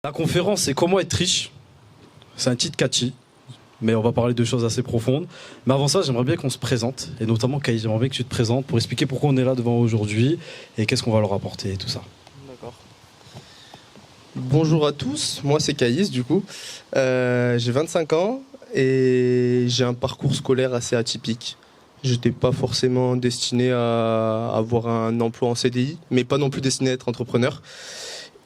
La conférence, c'est comment être riche. C'est un titre catchy, mais on va parler de choses assez profondes. Mais avant ça, j'aimerais bien qu'on se présente, et notamment Kai, j'aimerais bien que tu te présentes pour expliquer pourquoi on est là devant aujourd'hui et qu'est-ce qu'on va leur apporter et tout ça. D'accord. Bonjour à tous, moi c'est Caïs du coup. J'ai 25 ans et j'ai un parcours scolaire assez atypique. J'étais pas forcément destiné à avoir un emploi en CDI, mais pas non plus destiné à être entrepreneur.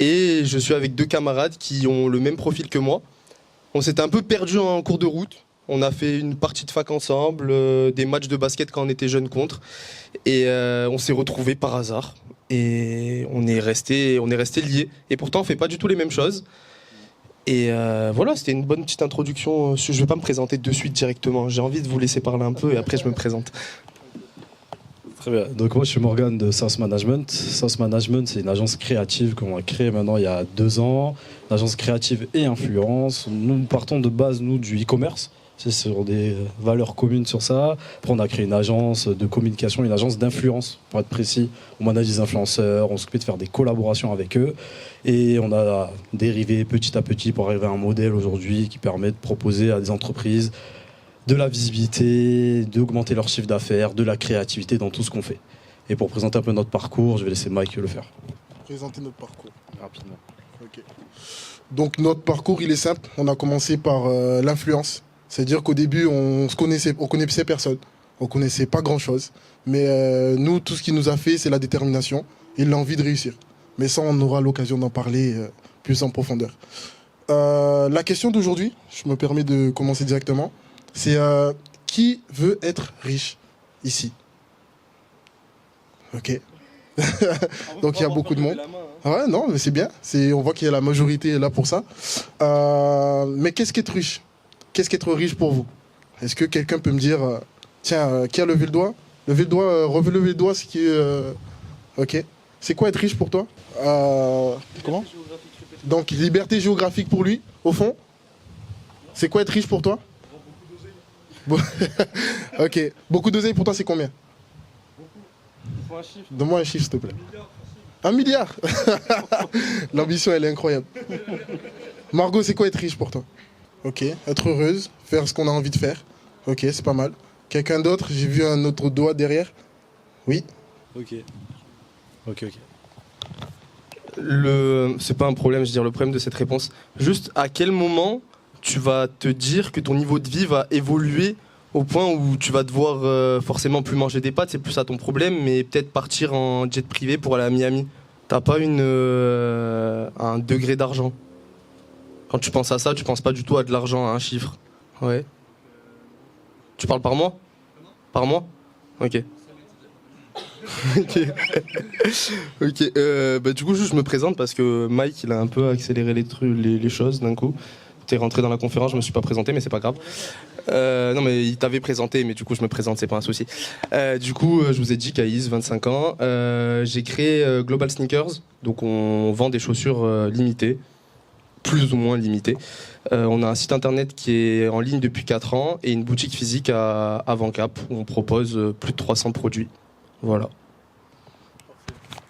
Et je suis avec deux camarades qui ont le même profil que moi. On s'était un peu perdus en cours de route. On a fait une partie de fac ensemble, des matchs de basket quand on était jeunes contre. Et on s'est retrouvés par hasard. Et on est restés liés. Et pourtant, on fait pas du tout les mêmes choses. Et voilà, c'était une bonne petite introduction. Je vais pas me présenter de suite directement. J'ai envie de vous laisser parler un peu et après je me présente. Très bien. Donc moi, je suis Morgan de Sauce Management. Sauce Management, c'est une agence créative qu'on a créée maintenant il y a 2 ans. Une agence créative et influence. Nous partons de base, nous, du e-commerce. C'est sur des valeurs communes sur ça. Après, on a créé une agence de communication, une agence d'influence, pour être précis. On manage des influenceurs, on s'occupe de faire des collaborations avec eux. Et on a dérivé petit à petit pour arriver à un modèle aujourd'hui qui permet de proposer à des entreprises de la visibilité, d'augmenter leur chiffre d'affaires, de la créativité dans tout ce qu'on fait. Et pour présenter un peu notre parcours, je vais laisser Mike le faire. Présenter notre parcours. Rapidement. Ok. Donc notre parcours, il est simple. On a commencé par l'influence. C'est-à-dire qu'au début, on connaissait personne. On connaissait pas grand-chose. Mais nous, tout ce qui nous a fait, c'est la détermination et l'envie de réussir. Mais ça, on aura l'occasion d'en parler plus en profondeur. La question d'aujourd'hui, je me permets de commencer directement, c'est qui veut être riche ici? Ok. Donc il y a beaucoup de monde. Ah ouais, non, mais c'est bien. On voit qu'il y a la majorité là pour ça. Mais qu'est-ce qu'être riche? Qu'est-ce qu'être riche pour vous? Est-ce que quelqu'un peut me dire, tiens, qui a levé le doigt? Levez le doigt, relevez le doigt, ce qui est... Ok. C'est quoi être riche pour toi? Comment? Donc liberté géographique pour lui, au fond. C'est quoi être riche pour toi? Ok. Beaucoup d'oseille pour toi, c'est combien? Faut un chiffre. Donne-moi un chiffre, s'il te plaît. 1 milliard. L'ambition, elle est incroyable. Margot, c'est quoi être riche pour toi? Ok. Être heureuse, faire ce qu'on a envie de faire. Ok, c'est pas mal. Quelqu'un d'autre? J'ai vu un autre doigt derrière. Oui. Ok. Ok. C'est pas un problème, je veux dire, le problème de cette réponse. Juste à quel moment tu vas te dire que ton niveau de vie va évoluer au point où tu vas devoir forcément plus manger des pâtes, c'est plus ça ton problème, mais peut-être partir en jet privé pour aller à Miami. T'as pas un degré d'argent. Quand tu penses à ça, tu penses pas du tout à de l'argent, à un chiffre. Ouais. Tu parles par mois? Par mois? Ok. Ok. Ok. Du coup, juste je me présente parce que Mike, il a un peu accéléré les choses d'un coup. T'es rentré dans la conférence, je me suis pas présenté, mais c'est pas grave. Non, mais il t'avait présenté, mais du coup, je me présente, c'est pas un souci. Du coup, je vous ai dit, Caïs, 25 ans. J'ai créé Global Sneakers, donc on vend des chaussures limitées, plus ou moins limitées. On a un site internet qui est en ligne depuis 4 ans et une boutique physique à Vancap où on propose plus de 300 produits. Voilà.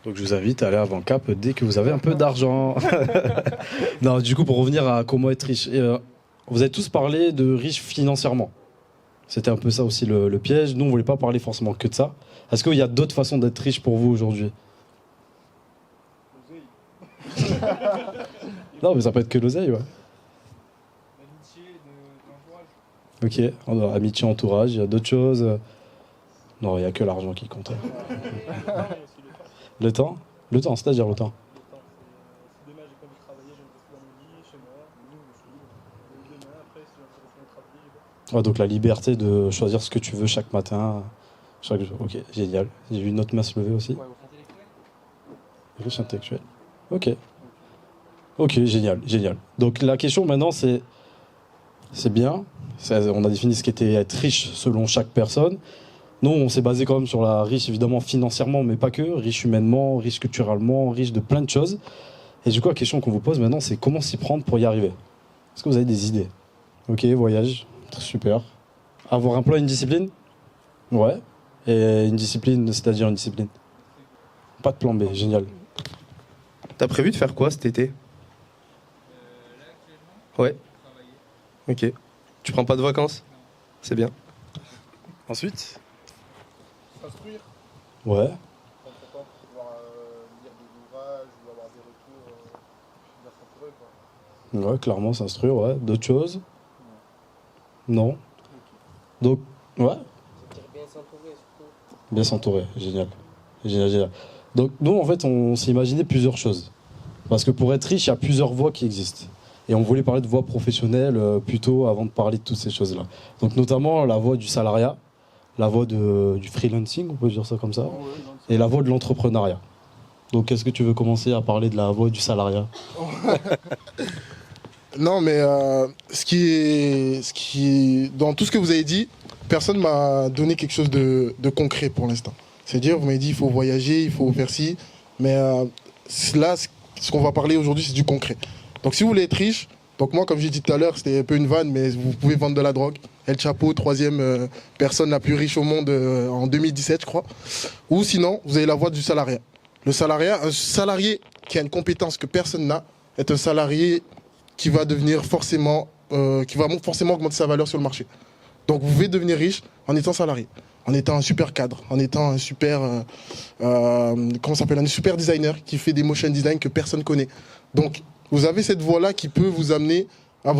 Donc je vous invite à aller à Vancap dès que vous avez un peu d'argent. Non, du coup, pour revenir à comment être riche. Vous avez tous parlé de riche financièrement. C'était un peu ça aussi le piège. Nous, on voulait pas parler forcément que de ça. Est-ce qu'il y a d'autres façons d'être riche pour vous aujourd'hui? Non, mais ça peut être que l'oseille, ouais. Ok, amitié, entourage, il y a d'autres choses. Non, il n'y a que l'argent qui compte. Le temps? Le temps, c'est-à-dire le temps. Ouais, donc la liberté de choisir ce que tu veux chaque matin, chaque jour. Ok, génial. J'ai vu une autre main se lever aussi. Riche intellectuel. Ok. Ok, génial, génial. Donc la question maintenant c'est bien. On a défini ce qu'était être riche selon chaque personne. Nous, on s'est basé quand même sur la riche, évidemment, financièrement, mais pas que. Riche humainement, riche culturellement, riche de plein de choses. Et du coup, la question qu'on vous pose maintenant, c'est comment s'y prendre pour y arriver? Est-ce que vous avez des idées? Ok, voyage, super. Avoir un plan, une discipline? Ouais. Et une discipline, c'est-à-dire une discipline? Pas de plan B, génial. T'as prévu de faire quoi cet été? Ouais. Ok. Tu prends pas de vacances? C'est bien. Ensuite? S'instruire. Ouais. Prendre son temps pour pouvoir lire des ouvrages ou avoir des retours bien s'entourer, quoi. Ouais, clairement, s'instruire, ouais. D'autres choses? Non. Donc, ouais. Bien s'entourer surtout. Bien s'entourer, génial. Génial, génial. Donc, nous, en fait, on s'est imaginé plusieurs choses. Parce que pour être riche, il y a plusieurs voies qui existent. Et on voulait parler de voie professionnelle plutôt avant de parler de toutes ces choses-là. Donc, notamment la voie du salariat, la voie du freelancing, on peut dire ça comme ça, et la voie de l'entrepreneuriat. Donc, est-ce que tu veux commencer à parler de la voie du salariat? Non, mais dans tout ce que vous avez dit, personne m'a donné quelque chose de concret pour l'instant. C'est-à-dire, vous m'avez dit, il faut voyager, il faut faire ci, mais là, ce qu'on va parler aujourd'hui, c'est du concret. Donc, si vous voulez être riche, donc moi, comme j'ai dit tout à l'heure, c'était un peu une vanne, mais vous pouvez vendre de la drogue. El Chapo, troisième personne la plus riche au monde en 2017, je crois. Ou sinon, vous avez la voie du salariat. Le salariat, un salarié qui a une compétence que personne n'a, est un salarié qui va devenir forcément augmenter sa valeur sur le marché. Donc vous pouvez devenir riche en étant salarié, en étant un super cadre, en étant un super un super designer qui fait des motion design que personne connaît. Donc vous avez cette voie-là qui peut vous amener à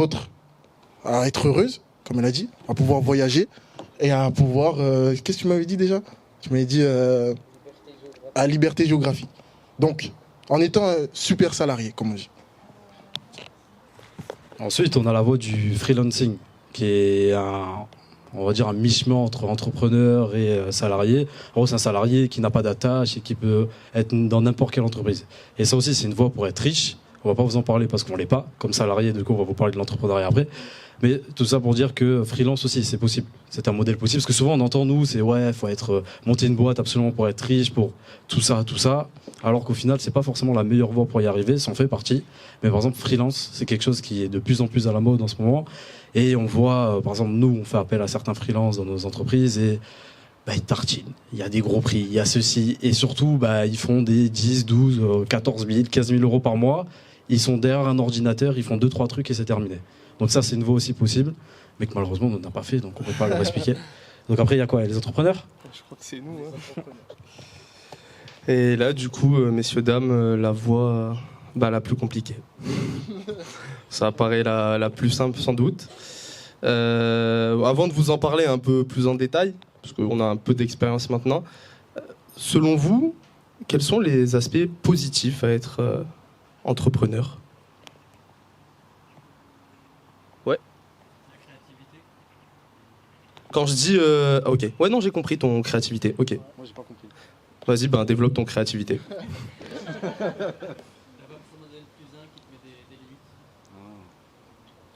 être heureuse, comme elle a dit, à pouvoir voyager et à pouvoir qu'est-ce que tu m'avais dit déjà? Tu m'avais dit à liberté géographique. Donc en étant un super salarié, comme on dit. Ensuite, on a la voie du freelancing, qui est on va dire un mi-chemin entre entrepreneur et salarié. En gros, c'est un salarié qui n'a pas d'attache et qui peut être dans n'importe quelle entreprise. Et ça aussi, c'est une voie pour être riche. On va pas vous en parler parce qu'on l'est pas comme salarié. Du coup, on va vous parler de l'entrepreneuriat après. Mais tout ça pour dire que freelance aussi, c'est possible. C'est un modèle possible. Parce que souvent, on entend, nous, c'est ouais, faut monter une boîte absolument pour être riche, pour tout ça, tout ça. Alors qu'au final, c'est pas forcément la meilleure voie pour y arriver. Ça en fait partie. Mais par exemple, freelance, c'est quelque chose qui est de plus en plus à la mode en ce moment. Et on voit, par exemple, nous, on fait appel à certains freelances dans nos entreprises et ils tartinent. Il y a des gros prix, il y a ceci. Et surtout, ils font des 10, 12, 14 000, 15 000 euros par mois. Ils sont derrière un ordinateur, ils font 2-3 trucs et c'est terminé. Donc ça, c'est une voie aussi possible, mais que malheureusement, on n'a pas fait, donc on ne peut pas leur expliquer. Donc après, il y a quoi? Les entrepreneurs? Je crois que c'est nous. Et là, du coup, messieurs, dames, la voie la plus compliquée. Ça paraît la plus simple, sans doute. Avant de vous en parler un peu plus en détail, parce qu'on a un peu d'expérience maintenant, selon vous, quels sont les aspects positifs à être entrepreneur? Ouais. La créativité. Quand je dis... ok. Ouais, non, j'ai compris ton créativité. Ok. Moi, j'ai pas compris. Vas-y, développe ton créativité. D'abord, il faut demander le plus un qui te met des limites.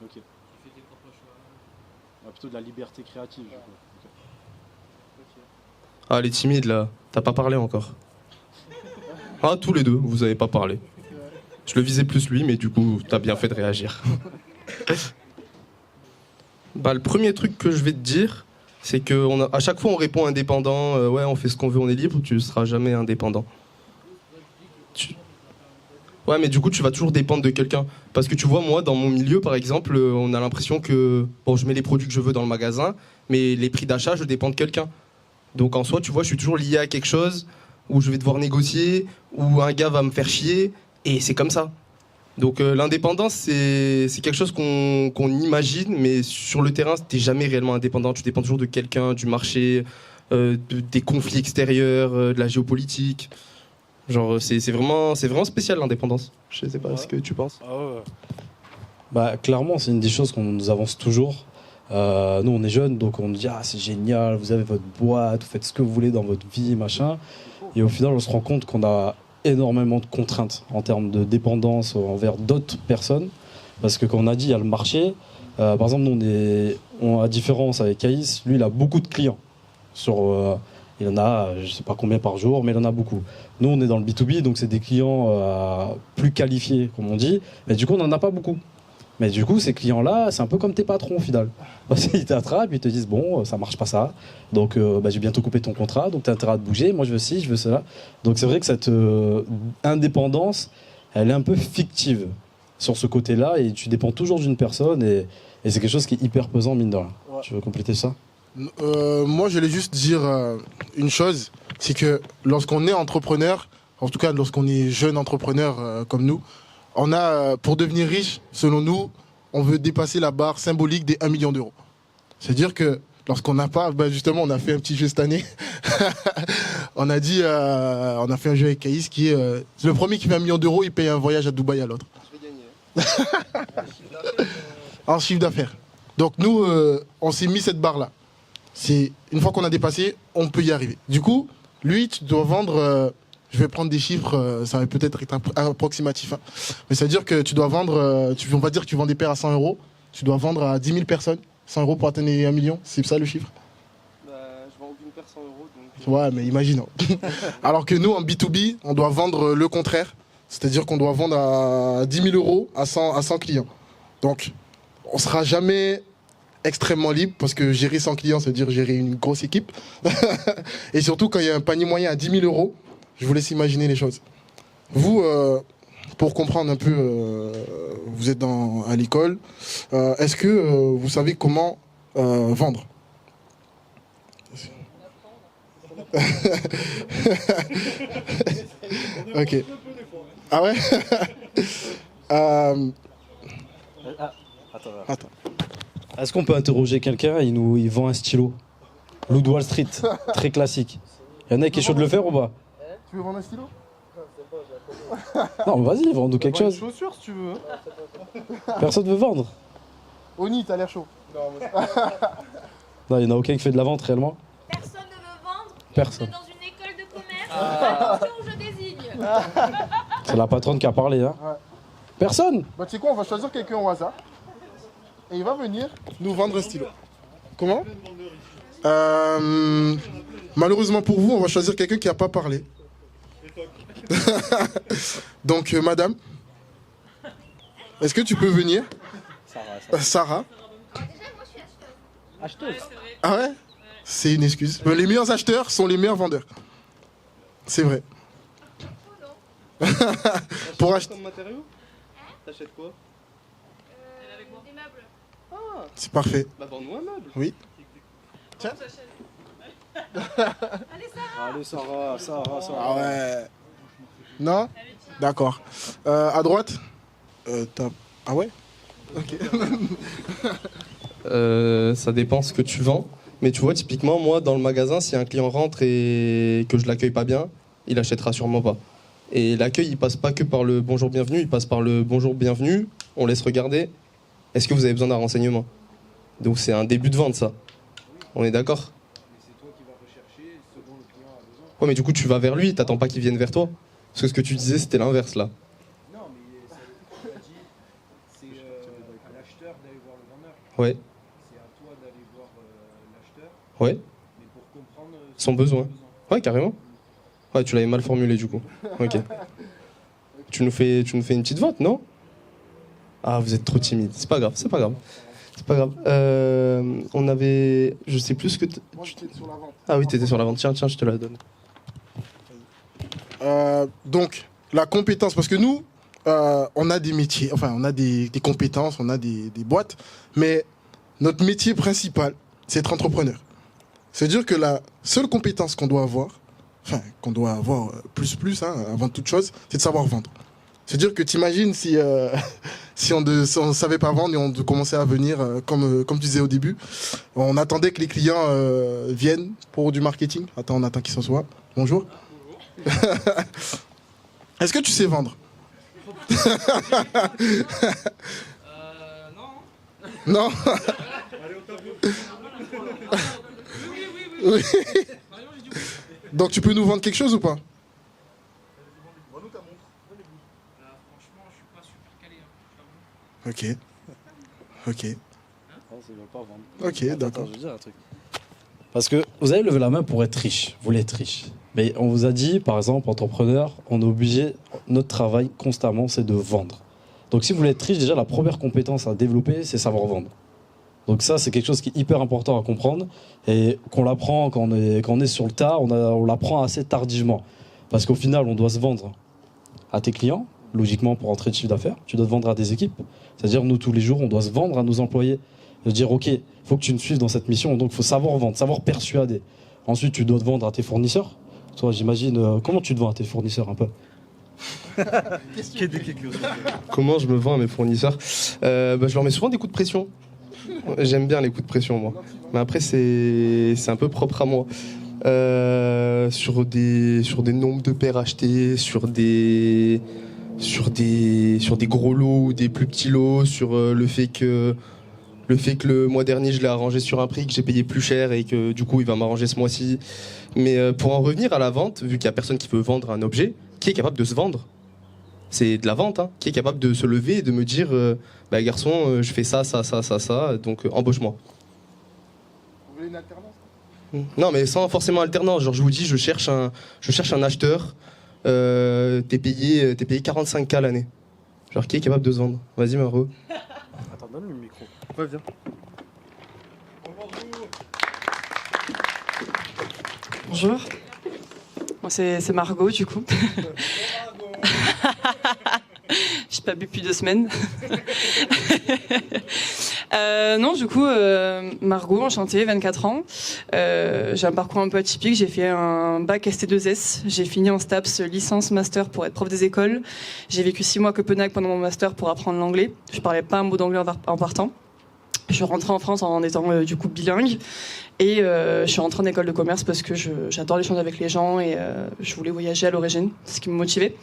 Ok. Qui fait tes propres choix. Plutôt de la liberté créative. Ah, elle est timide, là. T'as pas parlé encore. Ah, tous les deux, vous avez pas parlé. Je le visais plus lui, mais du coup, t'as bien fait de réagir. Le premier truc que je vais te dire, c'est que à chaque fois on répond indépendant, ouais, on fait ce qu'on veut, on est libre, tu seras jamais indépendant. Ouais, mais du coup, tu vas toujours dépendre de quelqu'un. Parce que tu vois, moi, dans mon milieu, par exemple, on a l'impression que, bon, je mets les produits que je veux dans le magasin, mais les prix d'achat, je dépends de quelqu'un. Donc en soi, tu vois, je suis toujours lié à quelque chose où je vais devoir négocier, où un gars va me faire chier, et c'est comme ça. Donc l'indépendance, c'est quelque chose qu'on imagine, mais sur le terrain, t'es jamais réellement indépendant. Tu dépends toujours de quelqu'un, du marché, des conflits extérieurs, de la géopolitique. Genre, c'est vraiment spécial l'indépendance. Je sais pas ce que tu penses. Clairement, c'est une des choses qu'on nous avance toujours. Nous, on est jeunes, donc on nous dit « Ah, c'est génial, vous avez votre boîte, vous faites ce que vous voulez dans votre vie, machin. » Et au final, on se rend compte qu'on a énormément de contraintes en termes de dépendance envers d'autres personnes. Parce que, comme on a dit, il y a le marché. Par exemple, nous, à différence avec Caïs, lui, il a beaucoup de clients. Il en a, je ne sais pas combien par jour, mais il en a beaucoup. Nous, on est dans le B2B, donc c'est des clients plus qualifiés, comme on dit. Mais du coup, on n'en a pas beaucoup. Mais du coup, ces clients-là, c'est un peu comme tes patrons au final. Ils t'attrapent, ils te disent bon, ça marche pas ça. Donc, je vais bientôt couper ton contrat. Donc, tu as intérêt à te bouger. Moi, je veux ci, je veux cela. Donc, c'est vrai que cette indépendance, elle est un peu fictive. sur ce côté-là et tu dépends toujours d'une personne et c'est quelque chose qui est hyper pesant, mine de rien. Ouais. Tu veux compléter ça? Moi, je voulais juste dire une chose, c'est que lorsqu'on est entrepreneur, en tout cas lorsqu'on est jeune entrepreneur comme nous, on a, pour devenir riche, selon nous, on veut dépasser la barre symbolique des 1 million d'euros. C'est-à-dire que lorsqu'on n'a pas, justement, on a fait un petit jeu cette année. On a dit, on a fait un jeu avec Caïs qui est le premier qui fait 1 million d'euros, il paye un voyage à Dubaï à l'autre. Je vais gagner. En chiffre d'affaires. Donc nous, on s'est mis cette barre-là. C'est une fois qu'on a dépassé, on peut y arriver. Du coup, lui, tu dois vendre. Je vais prendre des chiffres, ça va peut-être être approximatif, hein, mais ça veut dire que tu dois vendre. On va dire que tu vends des paires à 100 euros. Tu dois vendre à 10 000 personnes 100 euros pour atteindre les 1 million. C'est ça le chiffre? Je vends aucune paire 100 euros. Donc... Ouais, mais imaginons. Alors que nous, en B2B, on doit vendre le contraire. C'est-à-dire qu'on doit vendre à 10 000 euros à 100 clients. Donc, on sera jamais extrêmement libre parce que gérer 100 clients, ça veut dire gérer une grosse équipe. Et surtout, quand il y a un panier moyen à 10 000 euros, je vous laisse imaginer les choses. Vous, pour comprendre un peu, vous êtes à l'école. Est-ce que vous savez comment vendre? Ok. Ah ouais. Attends. Est-ce qu'on peut interroger quelqu'un? Il vend un stylo. Loup de Wall Street, très classique. Il y en a qui est chaud de le faire ou pas? Tu veux vendre un stylo? Non, vas-y, vends-nous quelque chose. Une chaussure si tu veux. Personne veut vendre. Oni, t'as l'air chaud. Non, il n'y en a aucun qui fait de la vente réellement. Personne ne veut vendre. Personne. Dans une école de commerce, attention où je désigne. C'est la patronne qui a parlé, hein. Ouais. Personne. Bah tu sais quoi, on va choisir quelqu'un au hasard. Et il va venir nous vendre un stylo. Comment? Malheureusement pour vous, on va choisir quelqu'un qui n'a pas parlé. Donc madame, est-ce que tu peux venir? Sarah. Acheteuse. Ah ouais? C'est une excuse. Les meilleurs acheteurs sont les meilleurs vendeurs. C'est vrai. Pour acheter. Comme matériau? T'achètes quoi? Des meubles. C'est parfait. Bah vends-nous un meuble. Oui. Tiens. Allez, Sarah. Ah ouais. Non? D'accord. À droite? Ah ouais? Ok. Ça dépend ce que tu vends. Mais tu vois, typiquement, moi, dans le magasin, si un client rentre et que je l'accueille pas bien, il achètera sûrement pas. Et l'accueil, il passe pas que par le bonjour, bienvenue, il passe par le bonjour, bienvenue, on laisse regarder. Est-ce que vous avez besoin d'un renseignement? Donc c'est un début de vente, ça. On est d'accord? Ouais, mais du coup, tu vas vers lui, t'attends pas qu'il vienne vers toi. Parce que ce que tu disais, c'était l'inverse, là. Non, mais ça dit, c'est à l'acheteur d'aller voir le vendeur. Ouais, C'est à toi d'aller voir l'acheteur, ouais, mais pour comprendre son besoin. Ouais, carrément. Ouais, tu l'avais mal formulé, du coup. Ok. Tu nous fais une petite vente, non? Ah, vous êtes trop timide. C'est pas grave, c'est pas grave. C'est pas grave. On avait... Je sais plus ce que... Moi j'étais sur la vente. Ah oui, t'étais sur la vente. Tiens, je te la donne. Donc, la compétence, parce que nous, on a des métiers, enfin, on a des compétences, on a des boîtes, mais notre métier principal, c'est être entrepreneur. C'est-à-dire que la seule compétence qu'on doit avoir, plus, hein, avant toute chose, c'est de savoir vendre. C'est-à-dire que t'imagines si, si on ne savait pas vendre et on commençait à venir, comme tu disais au début, on attendait que les clients viennent pour du marketing. Attends, on attend qu'ils s'assoient. Bonjour. Est-ce que tu sais vendre? Non. Non. Oui. Donc tu peux nous vendre quelque chose ou pas? Franchement, je suis pas super calé. Hein, je t'avoue. Ok. Ok. Ok, d'accord. Je veux dire un truc. Parce que vous avez levé la main pour être riche. Vous voulez être riche. Mais on vous a dit, par exemple, entrepreneur, on est obligé, notre travail constamment, c'est de vendre. Donc si vous voulez être riche, déjà la première compétence à développer, c'est savoir vendre. Donc ça, c'est quelque chose qui est hyper important à comprendre et qu'on l'apprend quand on est sur le tas, on l'apprend assez tardivement. Parce qu'au final, on doit se vendre à tes clients, logiquement, pour entrer de chiffre d'affaires, tu dois te vendre à des équipes. C'est-à-dire, nous, tous les jours, on doit se vendre à nos employés. De dire, OK, il faut que tu me suives dans cette mission, donc il faut savoir vendre, savoir persuader. Ensuite, tu dois te vendre à tes fournisseurs. Toi, j'imagine, comment tu te vends à tes fournisseurs un peu? Comment je me vends à mes fournisseurs? Je leur mets souvent des coups de pression. J'aime bien les coups de pression, moi. Mais après, c'est un peu propre à moi. Sur des nombres de paires achetées, sur des gros lots ou des plus petits lots, sur le fait que le mois dernier je l'ai arrangé sur un prix que j'ai payé plus cher et que du coup il va m'arranger ce mois-ci. Mais pour en revenir à la vente, vu qu'il y a personne qui veut vendre un objet, qui est capable de se vendre? C'est de la vente, hein. Qui est capable de se lever et de me dire garçon, je fais ça, donc embauche-moi. Vous voulez une alternance? Non, mais sans forcément alternance. Genre, je vous dis, je cherche un acheteur. T'es payé 45K l'année. Genre, qui est capable de se vendre? Vas-y, Maro. Attends, donne le micro. Ouais, viens. Bonjour. Moi, c'est Margot, du coup. J'ai pas bu depuis 2 semaines. Non, du coup, Margot, enchantée, 24 ans. J'ai un parcours un peu atypique. J'ai fait un bac ST2S. J'ai fini en STAPS, licence, master pour être prof des écoles. J'ai vécu 6 mois à Copenhague pendant mon master pour apprendre l'anglais. Je parlais pas un mot d'anglais en partant. Je suis rentrée en France en étant du coup bilingue. Et je suis rentrée en école de commerce parce que j'adore l'échange avec les gens et je voulais voyager à l'origine, c'est ce qui me motivait.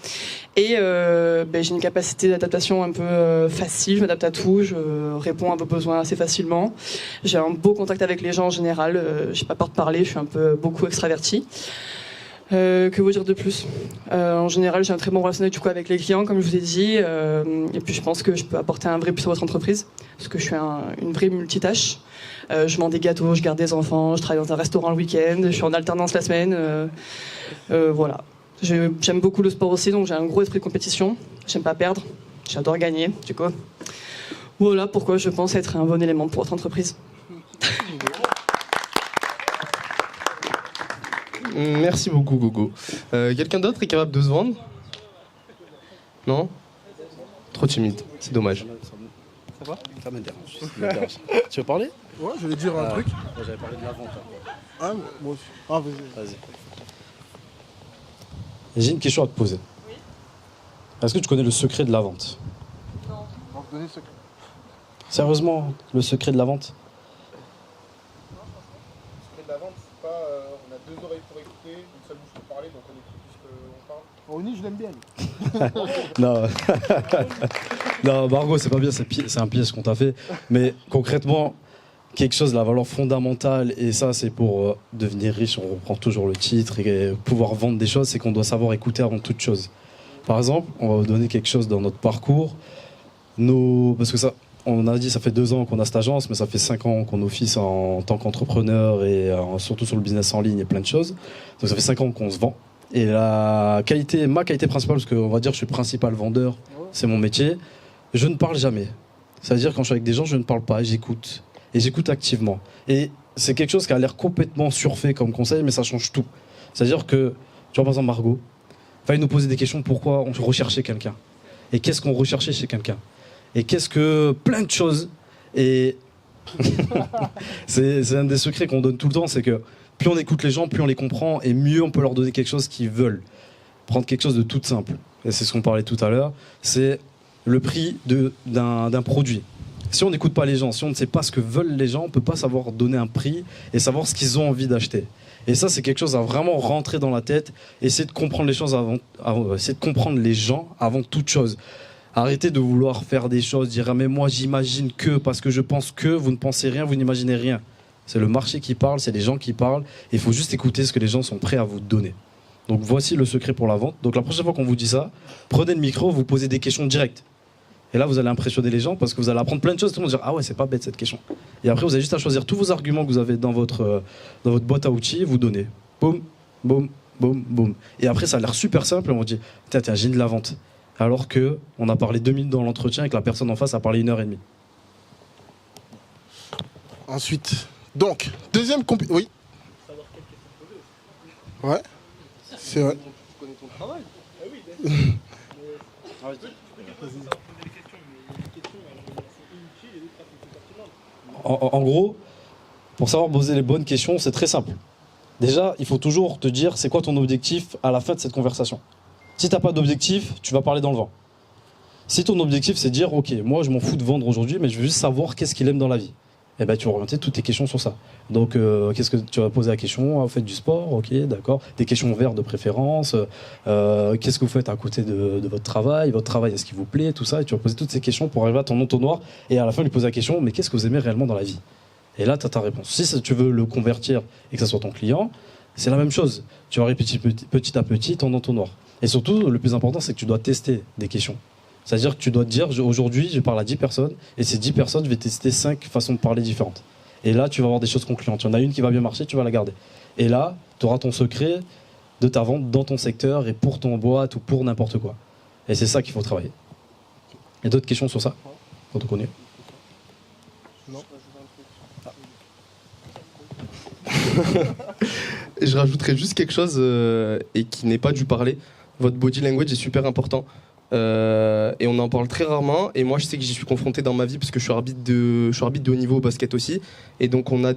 Et j'ai une capacité d'adaptation un peu facile, je m'adapte à tout, je réponds à vos besoins assez facilement. J'ai un beau contact avec les gens en général, j'ai pas peur de parler, je suis un peu beaucoup extravertie. Que vous dire de plus? En général, j'ai un très bon relationnel du coup avec les clients, comme je vous ai dit, et puis je pense que je peux apporter un vrai plus à votre entreprise, parce que je suis une vraie multitâche. Je vends des gâteaux, je garde des enfants, je travaille dans un restaurant le week-end, je suis en alternance la semaine. Voilà. J'aime beaucoup le sport aussi, donc j'ai un gros esprit de compétition. J'aime pas perdre, j'adore gagner, du coup. Voilà pourquoi je pense être un bon élément pour votre entreprise. Merci beaucoup, Gogo. Quelqu'un d'autre est capable de se vendre? Non? Trop timide, c'est dommage. Ça va? Ça m'intéresse. Tu veux parler? Ouais, je vais dire un truc. J'avais parlé de la vente. Ah, moi aussi. Ah, vas-y. J'ai une question à te poser. Oui. Est-ce que tu connais le secret de la vente? On va vous donner le secret. Sérieusement, le secret de la vente? Le secret de la vente, c'est pas on a 2 oreilles pour écouter, une seule bouche pour parler, donc on écoute plus qu'on parle. Oni, je l'aime bien. Non. Non, Margot, c'est pas bien, c'est un piège qu'on t'a fait. Mais concrètement, quelque chose, la valeur fondamentale, et ça, c'est pour devenir riche, on reprend toujours le titre, et pouvoir vendre des choses, c'est qu'on doit savoir écouter avant toute chose. Par exemple, on va vous donner quelque chose dans notre parcours. Parce que ça, on a dit, ça fait 2 ans qu'on a cette agence, mais ça fait 5 ans qu'on office en tant qu'entrepreneur et surtout sur le business en ligne et plein de choses. Donc ça fait 5 ans qu'on se vend. Et ma qualité principale, parce qu'on va dire que je suis principal vendeur, c'est mon métier, je ne parle jamais. C'est-à-dire quand je suis avec des gens, je ne parle pas, j'écoute. Et j'écoute activement. Et c'est quelque chose qui a l'air complètement surfait comme conseil, mais ça change tout. C'est-à-dire que, tu vois par exemple Margot, fallait nous poser des questions, pourquoi on recherchait quelqu'un? Et qu'est-ce qu'on recherchait chez quelqu'un? Et qu'est-ce que... plein de choses. Et c'est un des secrets qu'on donne tout le temps, c'est que plus on écoute les gens, plus on les comprend, et mieux on peut leur donner quelque chose qu'ils veulent. Prendre quelque chose de tout simple. Et c'est ce qu'on parlait tout à l'heure, c'est le prix d'un produit. Si on n'écoute pas les gens, si on ne sait pas ce que veulent les gens, on ne peut pas savoir donner un prix et savoir ce qu'ils ont envie d'acheter. Et ça, c'est quelque chose à vraiment rentrer dans la tête, essayer de comprendre les choses essayer de comprendre les gens avant toute chose. Arrêtez de vouloir faire des choses, dire ah, mais moi j'imagine que, parce que je pense que, vous ne pensez rien, vous n'imaginez rien. C'est le marché qui parle, c'est les gens qui parlent, et il faut juste écouter ce que les gens sont prêts à vous donner. Donc voici le secret pour la vente. Donc la prochaine fois qu'on vous dit ça, prenez le micro, vous posez des questions directes. Et là, vous allez impressionner les gens parce que vous allez apprendre plein de choses. Tout le monde va dire ah ouais, c'est pas bête cette question. Et après, vous avez juste à choisir tous vos arguments que vous avez dans votre boîte à outils et vous donnez. Boum, boum, boum, boum. Et après, ça a l'air super simple. Et on vous dit t'es un génie de la vente. Alors que on a parlé 2 minutes dans l'entretien et que la personne en face a parlé 1h30. Ensuite, donc, deuxième Oui. Ouais. C'est vrai. Tu connais ton travail. En gros, pour savoir poser les bonnes questions, c'est très simple. Déjà, il faut toujours te dire c'est quoi ton objectif à la fin de cette conversation. Si t'as pas d'objectif, tu vas parler dans le vent. Si ton objectif c'est de dire ok, moi je m'en fous de vendre aujourd'hui, mais je veux juste savoir qu'est-ce qu'il aime dans la vie. Eh ben tu vas orienter toutes tes questions sur ça. Donc qu'est-ce que tu vas poser la question? Vous faites du sport, ok, d'accord. Des questions vertes de préférence. Qu'est-ce que vous faites à côté de votre travail? Votre travail, est-ce qu'il vous plaît? Tout ça. Et tu vas poser toutes ces questions pour arriver à ton entonnoir et à la fin lui poser la question mais qu'est-ce que vous aimez réellement dans la vie? Et là, tu as ta réponse. Si tu veux le convertir et que ça soit ton client, c'est la même chose. Tu vas répéter petit à petit ton entonnoir. Et surtout, le plus important, c'est que tu dois tester des questions. C'est-à-dire que tu dois te dire, aujourd'hui, je parle à 10 personnes, et ces 10 personnes, je vais tester 5 façons de parler différentes. Et là, tu vas avoir des choses concluantes. Il y en a une qui va bien marcher, tu vas la garder. Et là, tu auras ton secret de ta vente dans ton secteur et pour ton boîte ou pour n'importe quoi. Et c'est ça qu'il faut travailler. Il y a d'autres questions sur ça? Quand on connaît. Non. Et je rajouterais juste quelque chose et qui n'est pas dû parler. Votre body language est super important. Et on en parle très rarement. Et moi, je sais que j'y suis confronté dans ma vie parce que je suis arbitre de haut niveau au basket aussi. Et donc, on a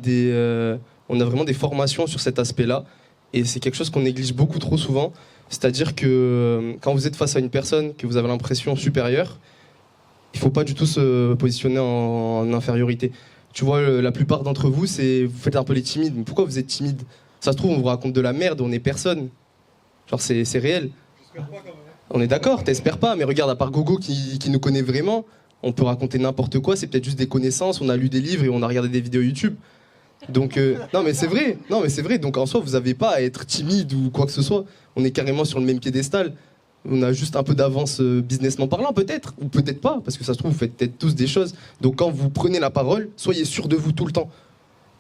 vraiment des formations sur cet aspect-là. Et c'est quelque chose qu'on néglige beaucoup trop souvent. C'est-à-dire que quand vous êtes face à une personne que vous avez l'impression supérieure, il ne faut pas du tout se positionner en infériorité. Tu vois, la plupart d'entre vous, vous faites un peu les timides. Mais pourquoi vous êtes timide? Ça se trouve, on vous raconte de la merde, on est personne. Genre, c'est réel. On est d'accord, t'espères pas, mais regarde, à part Gogo qui nous connaît vraiment, on peut raconter n'importe quoi, c'est peut-être juste des connaissances, on a lu des livres et on a regardé des vidéos YouTube. Donc, non mais c'est vrai, donc en soi, vous avez pas à être timide ou quoi que ce soit. On est carrément sur le même piédestal. On a juste un peu d'avance businessment parlant, peut-être, ou peut-être pas, parce que ça se trouve, vous faites peut-être tous des choses. Donc quand vous prenez la parole, soyez sûr de vous tout le temps.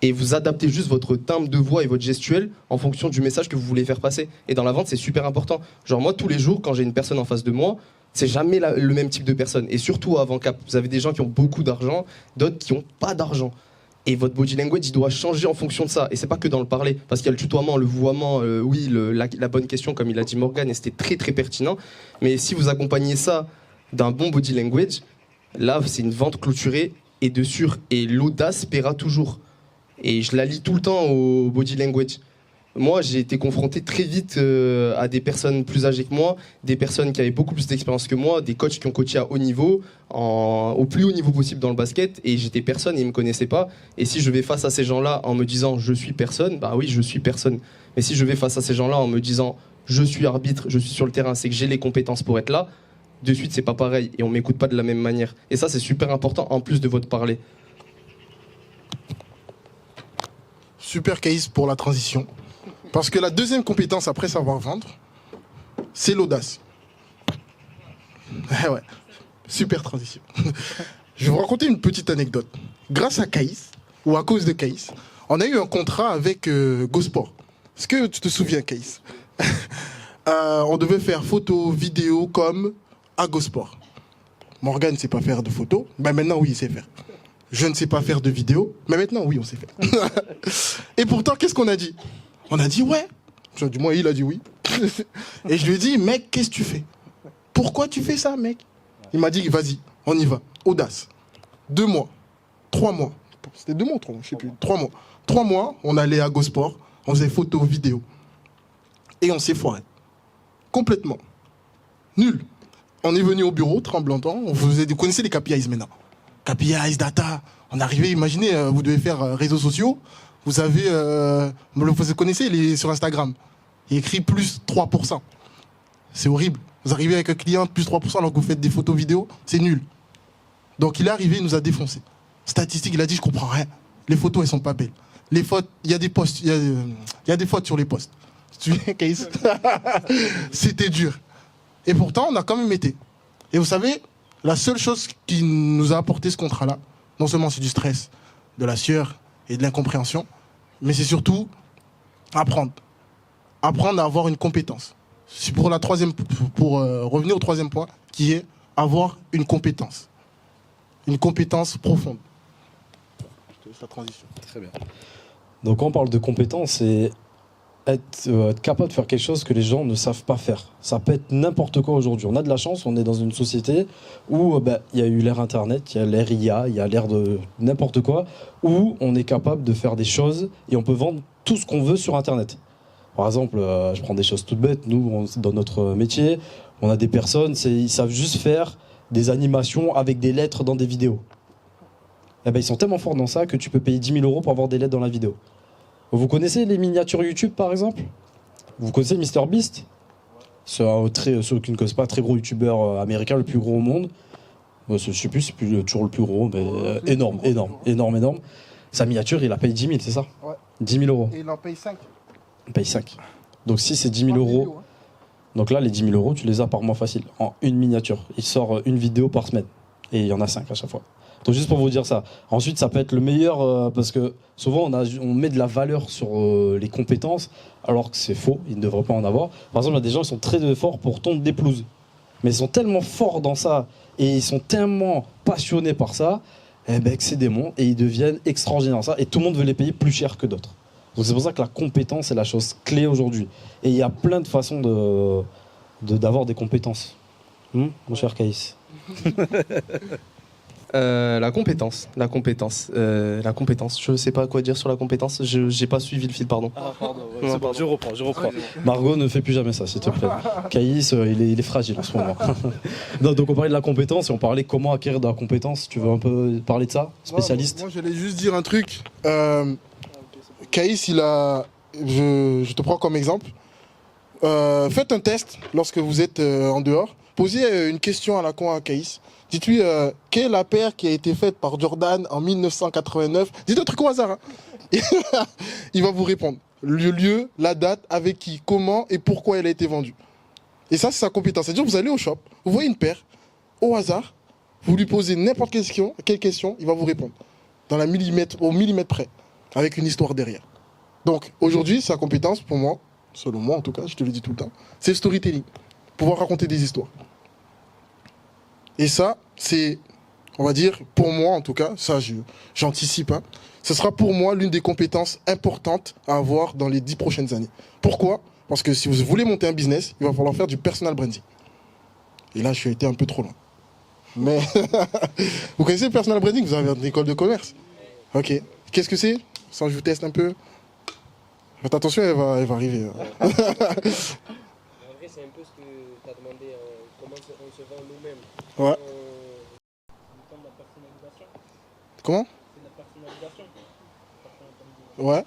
Et vous adaptez juste votre timbre de voix et votre gestuelle en fonction du message que vous voulez faire passer. Et dans la vente, c'est super important. Genre moi, tous les jours, quand j'ai une personne en face de moi, c'est jamais le même type de personne. Et surtout avant Cap, vous avez des gens qui ont beaucoup d'argent, d'autres qui n'ont pas d'argent. Et votre body language, il doit changer en fonction de ça. Et c'est pas que dans le parler, parce qu'il y a le tutoiement, le vouvoiement, la bonne question, comme il a dit Morgan, et c'était très très pertinent. Mais si vous accompagnez ça d'un bon body language, là, c'est une vente clôturée et de sûr. Et l'audace paiera toujours. Et je la lis tout le temps au body language. Moi, j'ai été confronté très vite à des personnes plus âgées que moi, des personnes qui avaient beaucoup plus d'expérience que moi, des coachs qui ont coaché à haut niveau, au plus haut niveau possible dans le basket, et j'étais personne et ils me connaissaient pas. Et si je vais face à ces gens-là en me disant je suis personne, bah oui, je suis personne. Mais si je vais face à ces gens-là en me disant je suis arbitre, je suis sur le terrain, c'est que j'ai les compétences pour être là, de suite c'est pas pareil et on m'écoute pas de la même manière. Et ça c'est super important en plus de votre parler. Super case pour la transition. Parce que la deuxième compétence après savoir vendre, c'est l'audace. Ouais, super transition. Je vais vous raconter une petite anecdote. Grâce à Caïs, ou à cause de Caïs, on a eu un contrat avec GoSport. Est-ce que tu te souviens, Caïs? On devait faire photos, vidéos, comme à GoSport. Morgan ne sait pas faire de photos, ben maintenant oui, il sait faire. Je ne sais pas faire de vidéos, mais maintenant oui, on sait faire. Et pourtant, qu'est-ce qu'on a dit? On a dit ouais. Du moins, il a dit oui. Et je lui ai dit, mec, qu'est-ce que tu fais? Pourquoi tu fais ça, mec? Il m'a dit, vas-y, on y va. Audace. 2 mois. 3 mois. C'était 2 mois ou 3 mois, je sais plus. 3 mois. 3 mois, on allait à GoSport, on faisait photos, vidéos. Et on s'est foiré. Complètement. Nul. On est venu au bureau, tremblantant. Vous connaissez les KPIs maintenant. KPIs, data. On arrivait, imaginez, vous devez faire réseaux sociaux. Vous avez, vous connaissez sur Instagram, il écrit plus 3%. C'est horrible. Vous arrivez avec un client plus 3% alors que vous faites des photos vidéo, c'est nul. Donc il est arrivé, il nous a défoncé. Statistique, il a dit je comprends rien. Les photos elles sont pas belles. Les fautes, il y a des posts, il y a des fautes sur les posts. Tu viens, Caïs? C'était dur. Et pourtant on a quand même été. Et vous savez, la seule chose qui nous a apporté ce contrat-là, non seulement c'est du stress, de la sueur et de l'incompréhension, mais c'est surtout apprendre. Apprendre à avoir une compétence. C'est pour revenir au troisième point, qui est avoir une compétence. Une compétence profonde. Je te laisse la transition. Très bien. Donc quand on parle de compétences, c'est être capable de faire quelque chose que les gens ne savent pas faire. Ça peut être n'importe quoi aujourd'hui. On a de la chance, on est dans une société où il y a eu l'ère Internet, il y a l'ère IA, il y a l'ère de n'importe quoi, où on est capable de faire des choses et on peut vendre tout ce qu'on veut sur Internet. Par exemple, je prends des choses toutes bêtes. Nous, dans notre métier, on a des personnes, ils savent juste faire des animations avec des lettres dans des vidéos. Eh ben, ils sont tellement forts dans ça que tu peux payer 10 000 € pour avoir des lettres dans la vidéo. Vous connaissez les miniatures YouTube, par exemple? Vous connaissez MrBeast? C'est ceux qui ne connaissent pas, très gros youtubeur américain, le plus gros au monde. Je sais plus, c'est toujours le plus gros, mais énorme. Sa miniature, il la paye 10 000, c'est ça? Ouais. 10 000 €. Et il en paye 5. Il paye 5. Donc si c'est 10 000 €, donc là, les 10 000 €, tu les as par mois facile, en une miniature. Il sort une vidéo par semaine. Et il y en a 5 à chaque fois. Donc juste pour vous dire ça. Ensuite, ça peut être le meilleur, parce que souvent, on met de la valeur sur les compétences, alors que c'est faux, ils ne devraient pas en avoir. Par exemple, il y a des gens qui sont très forts pour tondre des pelouses. Mais ils sont tellement forts dans ça, et ils sont tellement passionnés par ça, que c'est des mondes, et ils deviennent extraordinaires dans ça, et tout le monde veut les payer plus cher que d'autres. Donc c'est pour ça que la compétence est la chose clé aujourd'hui. Et il y a plein de façons d'avoir des compétences. Mon cher Caïs. La compétence. Je sais pas quoi dire sur la compétence. J'ai pas suivi le fil, pardon. Ah, pardon. C'est bon, je reprends. Margot, ne fais plus jamais ça, s'il te plaît. Caïs, il est fragile en ce moment. Non, donc on parlait de la compétence et on parlait comment acquérir de la compétence. Tu veux un peu parler de ça, spécialiste? Moi, j'allais juste dire un truc. Caïs, je te prends comme exemple. Faites un test lorsque vous êtes en dehors. Posez une question à la con à Caïs. Dites-lui, quelle est la paire qui a été faite par Jordan en 1989? Dites un truc au hasard. Hein. Il va vous répondre. Le lieu, la date, avec qui, comment et pourquoi elle a été vendue. Et ça, c'est sa compétence. C'est-à-dire que vous allez au shop, vous voyez une paire, au hasard, vous lui posez n'importe quelle question, il va vous répondre. Au millimètre près, avec une histoire derrière. Donc, aujourd'hui, sa compétence, pour moi, selon moi en tout cas, je te le dis tout le temps, c'est le storytelling. Pouvoir raconter des histoires. Et ça, c'est, on va dire, pour moi en tout cas, ça j'anticipe, hein, ce sera pour moi l'une des compétences importantes à avoir dans les 10 prochaines années. Pourquoi? Parce que si vous voulez monter un business, il va falloir faire du personal branding. Et là, je suis été un peu trop loin. Mais vous connaissez le personal branding? Vous avez une école de commerce. Ok. Qu'est-ce que c'est? Ça, je vous teste un peu. Faites attention, elle va arriver. En vrai, c'est un peu ce que tu as demandé, comment on se vend nous-mêmes. Ouais. C'est de la personnalisation. Comment? C'est de la personnalisation. Ouais.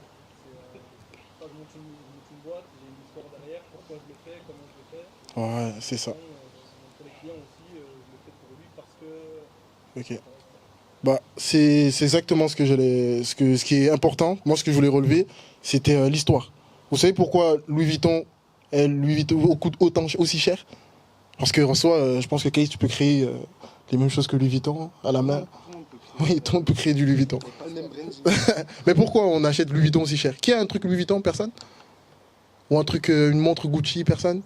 Je monte une boîte, j'ai une histoire derrière, pourquoi je le fais, comment je le fais. Ouais, c'est ça. Pour les clients aussi, je le fais pour lui parce que... Ok. Bah, c'est exactement ce qui est important. Moi, ce que je voulais relever, c'était l'histoire. Vous savez pourquoi Louis Vuitton coûte aussi cher? Parce que en soi, je pense que Caïs, tu peux créer les mêmes choses que Louis Vuitton à la main. Oui, tout le monde peut créer du Louis Vuitton. Mais pourquoi on achète Louis Vuitton aussi cher? Qui a un truc Louis Vuitton? Personne? Ou un truc, une montre Gucci? Personne?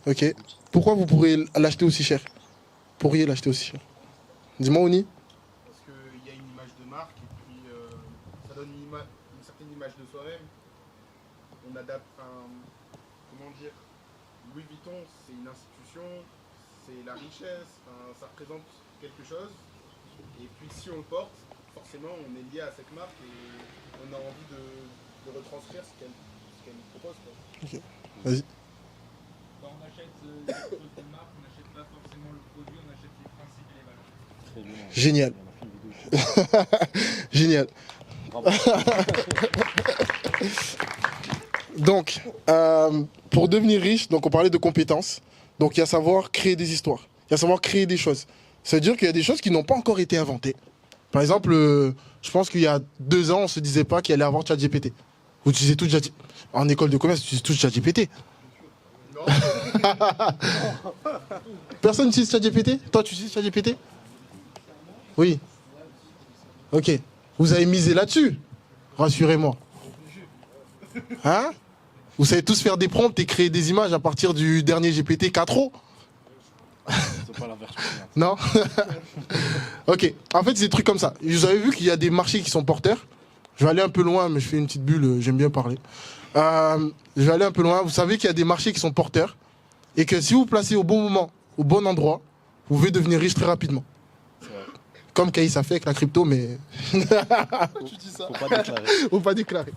Ok. Pourquoi vous pourrez l'acheter aussi cher? Pourriez l'acheter aussi cher? Dis-moi, Oni. Parce qu'il y a une image de marque et puis ça donne une certaine image de soi-même. On adapte, comment dire, Louis Vuitton, c'est une institution, c'est la richesse, ça représente quelque chose. Et puis si on le porte, forcément on est lié à cette marque et on a envie de retranscrire ce qu'elle nous propose. Quoi. Ok, vas-y. Quand on achète des choses de marque, on n'achète pas forcément le produit, on achète les principes et les valeurs. Génial. Génial. Donc, pour devenir riche, donc on parlait de compétences. Donc il y a savoir créer des histoires. Il y a savoir créer des choses. Ça veut dire qu'il y a des choses qui n'ont pas encore été inventées. Par exemple, je pense qu'il y a 2 ans, on ne se disait pas qu'il allait avoir ChatGPT. Vous utilisez tout ChatGPT. En école de commerce, vous utilisez tout ChatGPT. Personne n'utilise ChatGPT? Toi, tu utilises ChatGPT? Oui. Ok. Vous avez misé là-dessus. Rassurez-moi. Hein? Vous savez tous faire des prompts et créer des images à partir du dernier GPT 4o? C'est pas la version. Non. Ok. En fait, c'est des trucs comme ça. Vous avez vu qu'il y a des marchés qui sont porteurs. Je vais aller un peu loin, mais je fais une petite bulle. J'aime bien parler. Je vais aller un peu loin. Vous savez qu'il y a des marchés qui sont porteurs et que si vous vous placez au bon moment, au bon endroit, vous pouvez devenir riche très rapidement. Comme Kaïs a fait avec la crypto, mais... Tu dis ça. Faut pas déclarer. Faut pas déclarer.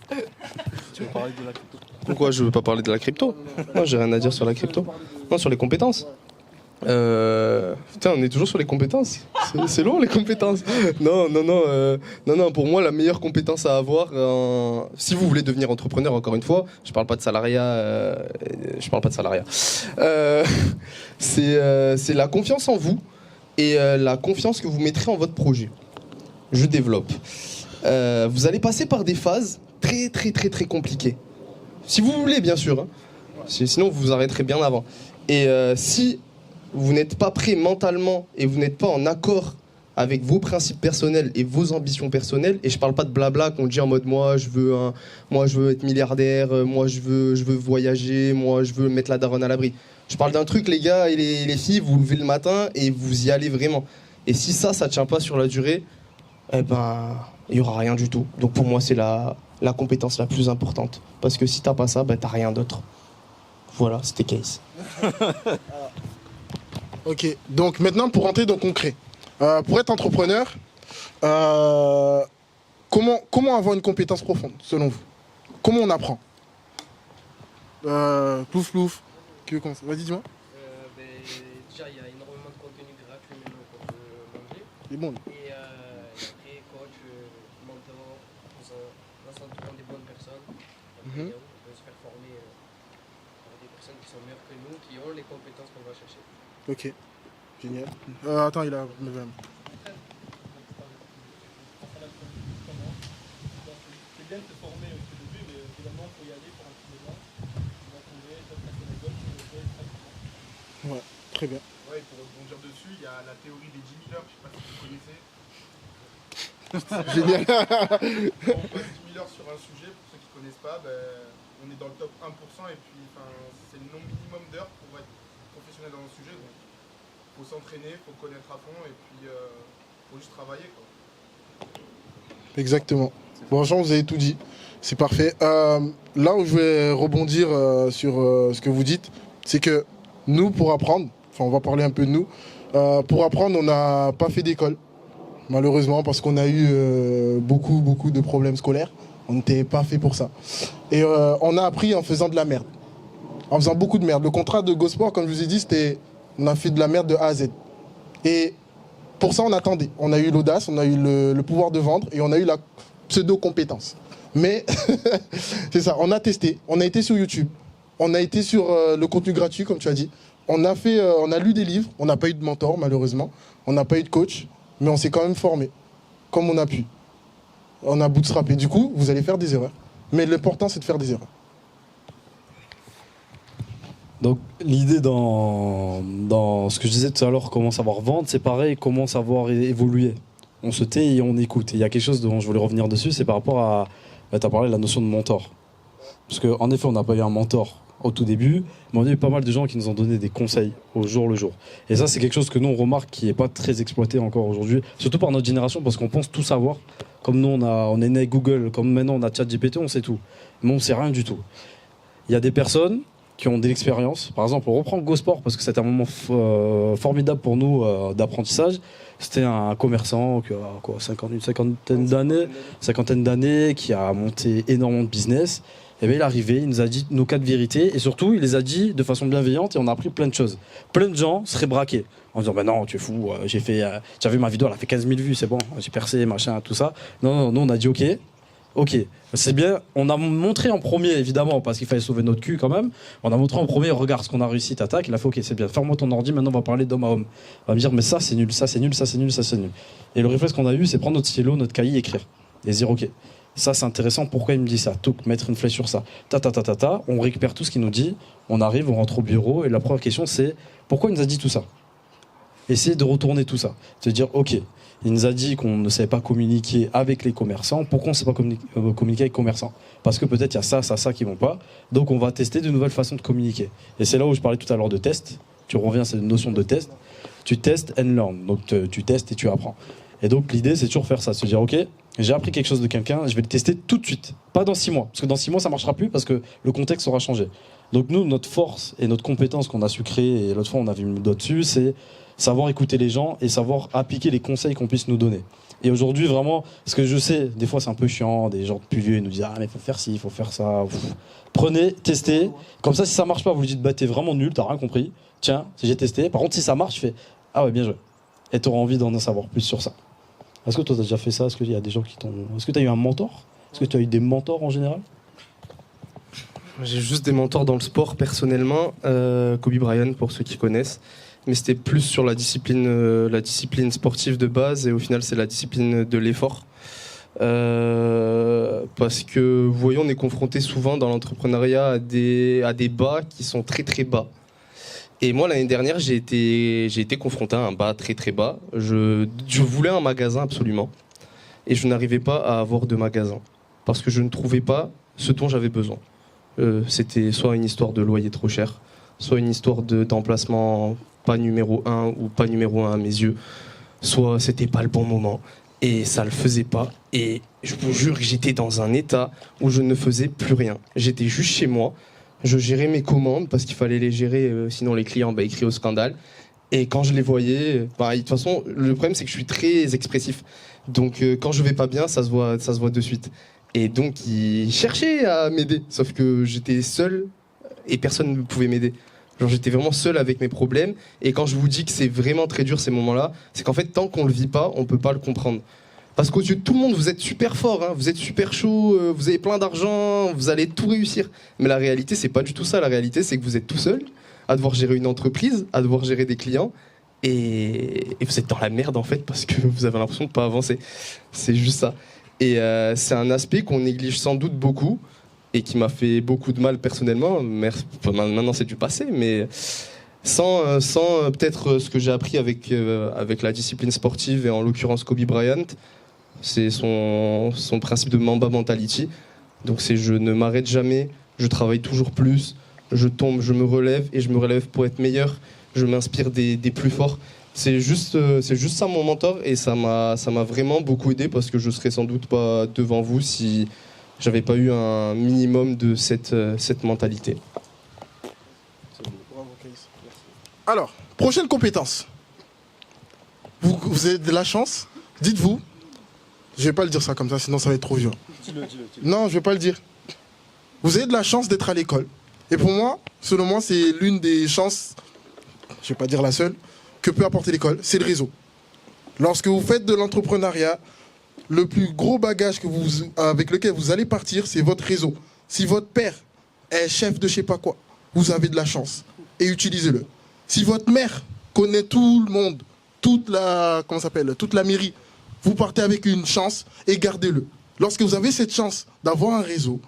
Tu veux parler de la crypto? Pourquoi je veux pas parler de la crypto? Non, j'ai rien à dire sur la crypto. Non, sur les compétences. Putain, on est toujours sur les compétences. C'est long les compétences. Non, pour moi la meilleure compétence à avoir, si vous voulez devenir entrepreneur, encore une fois, je parle pas de salariat, c'est la confiance en vous et la confiance que vous mettrez en votre projet. Je développe. Vous allez passer par des phases très compliquées. Si vous voulez, bien sûr. Hein. Sinon, vous vous arrêterez bien avant. Et si vous n'êtes pas prêt mentalement et vous n'êtes pas en accord avec vos principes personnels et vos ambitions personnelles, et je parle pas de blabla qu'on dit en mode moi je veux être milliardaire, moi je veux voyager, moi je veux mettre la daronne à l'abri. Je parle d'un truc, les gars et les filles, vous vous levez le matin et vous y allez vraiment. Et si ça tient pas sur la durée, eh ben il y aura rien du tout. Donc pour moi c'est la compétence la plus importante, parce que si t'as pas ça, ben t'as rien d'autre. Voilà, c'était Case. Ok, donc maintenant pour rentrer dans le concret. Pour être entrepreneur, comment avoir une compétence profonde, selon vous? Comment on apprend? Plouf. Vas-y, dis-moi. Déjà, il y a énormément de contenu gratuit maintenant qu'on peut manger. Il est bon. Et après, coach, mentor, dans s'entourant des bonnes personnes. Après, on peut se faire former par des personnes qui sont meilleures que nous, qui ont les compétences qu'on va chercher. Ok, génial. Attends, il a... C'est bien de se former au tout début, mais finalement, il faut y aller pour un petit moment. On va trouver d'autres personnes à gauche, Ouais, très bien. Ouais, pour rebondir dessus, il y a la théorie des 10 000 heures, je sais pas si vous connaissez. Génial. Quand on passe 10 000 heures sur un sujet, pour ceux qui ne connaissent pas, on est dans le top 1% et puis c'est le nombre minimum d'heures pour être professionnel dans un sujet. Donc il faut s'entraîner, il faut connaître à fond et puis faut juste travailler, quoi. Exactement. Bon, Jean, vous avez tout dit. C'est parfait. Là où je vais rebondir sur ce que vous dites, c'est que nous, pour apprendre, enfin on va parler un peu de nous, pour apprendre, on n'a pas fait d'école, malheureusement, parce qu'on a eu beaucoup de problèmes scolaires. On n'était pas fait pour ça. Et on a appris en faisant de la merde. En faisant beaucoup de merde. Le contrat de GoSport, comme je vous ai dit, c'était... On a fait de la merde de A à Z. Et pour ça, on attendait. On a eu l'audace, on a eu le pouvoir de vendre et on a eu la pseudo-compétence. Mais c'est ça, on a testé. On a été sur YouTube. On a été sur le contenu gratuit, comme tu as dit. On a lu des livres. On n'a pas eu de mentor, malheureusement. On n'a pas eu de coach. Mais on s'est quand même formé, comme on a pu. On a bootstrappé. Du coup, vous allez faire des erreurs. Mais l'important, c'est de faire des erreurs. Donc l'idée dans ce que je disais tout à l'heure, comment savoir vendre, c'est pareil, comment savoir évoluer. On se tait et on écoute. Et il y a quelque chose dont je voulais revenir dessus, c'est par rapport à... tu as parlé de la notion de mentor. Parce qu'en effet, on n'a pas eu un mentor au tout début, mais on a eu pas mal de gens qui nous ont donné des conseils au jour le jour. Et ça, c'est quelque chose que nous, on remarque qui n'est pas très exploité encore aujourd'hui, surtout par notre génération, parce qu'on pense tout savoir. Comme nous, on est né avec Google, comme maintenant on a ChatGPT, on sait tout. Mais on ne sait rien du tout. Il y a des personnes qui ont de l'expérience. Par exemple, on reprend GoSport parce que c'était un moment formidable pour nous d'apprentissage. C'était un commerçant qui a une cinquantaine d'années, qui a monté énormément de business. Et bien il est arrivé, il nous a dit nos 4 vérités et surtout il les a dit de façon bienveillante et on a appris plein de choses. Plein de gens seraient braqués en disant non tu es fou, j'avais ma vidéo, elle a fait 15 000 vues, c'est bon, j'ai percé, machin, tout ça. Non, on a dit ok, c'est bien. On a montré en premier, évidemment, parce qu'il fallait sauver notre cul quand même. On a montré en premier, regarde ce qu'on a réussi, t'attaques. Il a fait, ok, c'est bien, ferme-moi ton ordi, maintenant on va parler d'homme à homme. On va me dire, mais ça c'est nul, ça c'est nul, ça c'est nul, ça c'est nul. Et le réflexe qu'on a eu, c'est prendre notre stylo, notre cahier, écrire. Et dire, ok, ça c'est intéressant, pourquoi il me dit ça? Tout, mettre une flèche sur ça. On récupère tout ce qu'il nous dit, on arrive, on rentre au bureau, et la première question c'est, pourquoi il nous a dit tout ça? Essayer de retourner tout ça. Se dire, ok, il nous a dit qu'on ne savait pas communiquer avec les commerçants. Pourquoi on ne sait pas communiquer avec les commerçants? Parce que peut-être il y a ça qui ne vont pas. Donc on va tester de nouvelles façons de communiquer. Et c'est là où je parlais tout à l'heure de test. Tu reviens à cette notion de test. Tu testes and learn. Donc tu testes et tu apprends. Et donc l'idée c'est toujours faire ça. Se dire ok, j'ai appris quelque chose de quelqu'un, je vais le tester tout de suite, pas dans 6 mois, parce que dans 6 mois ça marchera plus parce que le contexte aura changé. Donc nous, notre force et notre compétence qu'on a su créer, et l'autre fois on avait mis le doigt dessus, c'est savoir écouter les gens et savoir appliquer les conseils qu'on puisse nous donner. Et aujourd'hui vraiment, parce que je sais, des fois c'est un peu chiant, des gens plus vieux ils nous disent ah mais faut faire ci, faut faire ça. Prenez, testez, comme ça si ça marche pas vous lui dites bah t'es vraiment nul, t'as rien compris, tiens si j'ai testé, par contre si ça marche je fais ah ouais bien joué. Et t'auras envie d'en savoir plus sur ça. Est-ce que toi t'as déjà fait ça? Est-ce qu'il y a des gens qui t'ont... Est-ce que t'as eu un mentor? Est-ce que tu as eu des mentors en général? J'ai juste des mentors dans le sport personnellement, Kobe Bryant pour ceux qui connaissent, mais c'était plus sur la discipline sportive de base et au final c'est la discipline de l'effort. Parce que vous voyez, on est confronté souvent dans l'entrepreneuriat à des bas qui sont très très bas. Et moi l'année dernière j'ai été confronté à un bas très très bas. Je voulais un magasin absolument et je n'arrivais pas à avoir de magasin parce que je ne trouvais pas ce dont j'avais besoin. C'était soit une histoire de loyer trop cher, soit une histoire d'emplacement pas numéro 1 ou pas numéro 1 à mes yeux, soit c'était pas le bon moment et ça le faisait pas. Et je vous jure que j'étais dans un état où je ne faisais plus rien. J'étais juste chez moi, je gérais mes commandes parce qu'il fallait les gérer, sinon les clients ils crient au scandale. Et quand je les voyais, de toute façon, le problème c'est que je suis très expressif. Donc quand je vais pas bien, ça se voit de suite. Et donc ils cherchaient à m'aider, sauf que j'étais seul et personne ne pouvait m'aider. Genre j'étais vraiment seul avec mes problèmes. Et quand je vous dis que c'est vraiment très dur ces moments-là, c'est qu'en fait tant qu'on le vit pas, on peut pas le comprendre. Parce qu'aux yeux de tout le monde, vous êtes super fort, hein, vous êtes super chaud, vous avez plein d'argent, vous allez tout réussir. Mais la réalité, c'est pas du tout ça. La réalité, c'est que vous êtes tout seul, à devoir gérer une entreprise, à devoir gérer des clients, et vous êtes dans la merde en fait, parce que vous avez l'impression de pas avancer. C'est juste ça. Et c'est un aspect qu'on néglige sans doute beaucoup, et qui m'a fait beaucoup de mal personnellement. Maintenant, c'est du passé, mais sans peut-être ce que j'ai appris avec la discipline sportive, et en l'occurrence Kobe Bryant, c'est son principe de Mamba Mentality. Donc c'est je ne m'arrête jamais, je travaille toujours plus, je tombe, je me relève et je me relève pour être meilleur, je m'inspire des plus forts. C'est juste ça mon mentor et ça m'a vraiment beaucoup aidé parce que je serais sans doute pas devant vous si j'avais pas eu un minimum de cette mentalité. Alors, prochaine compétence. Vous avez de la chance, dites-vous. Je vais pas le dire ça comme ça, sinon ça va être trop vieux. Dis-le. Non, je vais pas le dire. Vous avez de la chance d'être à l'école. Et pour moi, selon moi, c'est l'une des chances, je vais pas dire la seule, que peut apporter l'école, c'est le réseau. Lorsque vous faites de l'entrepreneuriat, le plus gros bagage avec lequel vous allez partir, c'est votre réseau. Si votre père est chef de je sais pas quoi, vous avez de la chance. Et utilisez-le. Si votre mère connaît tout le monde, toute la mairie, vous partez avec une chance et gardez-le. Lorsque vous avez cette chance d'avoir un réseau,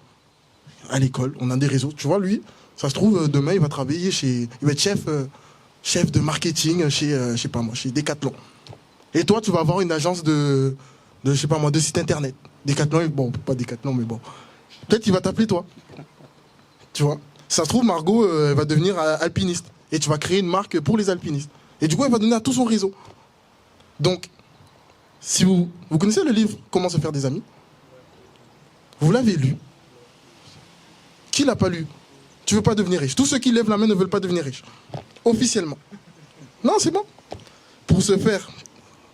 à l'école, on a des réseaux. Tu vois, lui, ça se trouve, demain, il va travailler il va être chef de marketing chez, je sais pas moi, chez Decathlon. Et toi, tu vas avoir une agence de je sais pas moi, de site internet. Decathlon, bon, pas Decathlon, mais bon. Peut-être qu'il va t'appeler, toi. Tu vois. Ça se trouve, Margot, elle va devenir alpiniste. Et tu vas créer une marque pour les alpinistes. Et du coup, elle va donner à tout son réseau. Donc, si vous connaissez le livre Comment se faire des amis? Vous l'avez lu. Qui l'a pas lu? Tu veux pas devenir riche. Tous ceux qui lèvent la main ne veulent pas devenir riches. Officiellement. Non, c'est bon.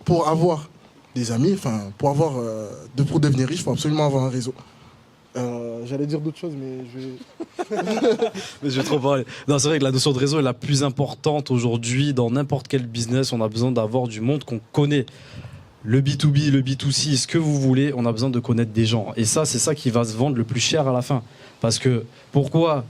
Pour avoir des amis, enfin, pour devenir riche, il faut absolument avoir un réseau. J'allais dire d'autres choses, mais je vais... Mais je vais trop parler. Non, c'est vrai que la notion de réseau est la plus importante aujourd'hui. Dans n'importe quel business, on a besoin d'avoir du monde qu'on connaît. Le B2B, le B2C, ce que vous voulez, on a besoin de connaître des gens. Et ça, c'est ça qui va se vendre le plus cher à la fin. Parce que, pourquoi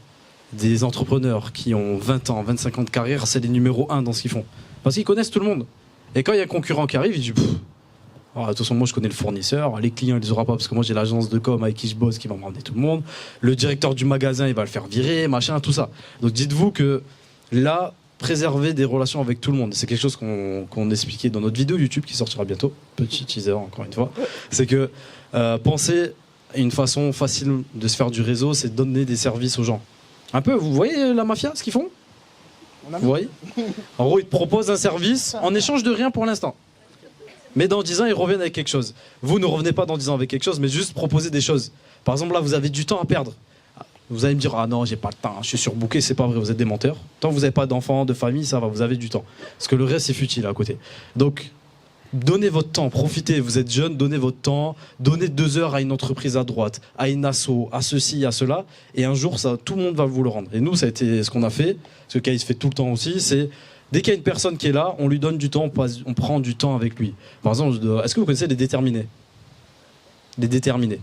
des entrepreneurs qui ont 20 ans, 25 ans de carrière, c'est les numéros 1 dans ce qu'ils font? Parce qu'ils connaissent tout le monde. Et quand il y a un concurrent qui arrive, il dit... de toute façon, moi je connais le fournisseur, les clients ils les aura pas parce que moi j'ai l'agence de com avec qui je bosse qui va me ramener tout le monde. Le directeur du magasin il va le faire virer, machin, tout ça. Donc dites-vous que là, préserver des relations avec tout le monde, c'est quelque chose qu'on expliquait dans notre vidéo YouTube qui sortira bientôt. Petit teaser encore une fois. C'est que penser à une façon facile de se faire du réseau, c'est de donner des services aux gens. Un peu, vous voyez la mafia, ce qu'ils font? Vous voyez? En gros, ils te proposent un service en échange de rien pour l'instant. Mais dans 10 ans, ils reviennent avec quelque chose. Vous ne revenez pas dans 10 ans avec quelque chose, mais juste proposer des choses. Par exemple, là, vous avez du temps à perdre. Vous allez me dire, ah non, j'ai pas le temps, je suis surbooké, c'est pas vrai, vous êtes des menteurs. Tant que vous n'avez pas d'enfants, de famille, ça va, vous avez du temps. Parce que le reste, c'est futile à côté. Donc, donnez votre temps, profitez, vous êtes jeune, donnez votre temps, donnez 2 heures à une entreprise à droite, à une asso, à ceci, à cela, et un jour, ça, tout le monde va vous le rendre. Et nous, ça a été ce qu'on a fait, ce que Caïs fait tout le temps aussi, c'est dès qu'il y a une personne qui est là, on lui donne du temps, on prend du temps avec lui. Par exemple, est-ce que vous connaissez les déterminés? Les déterminés,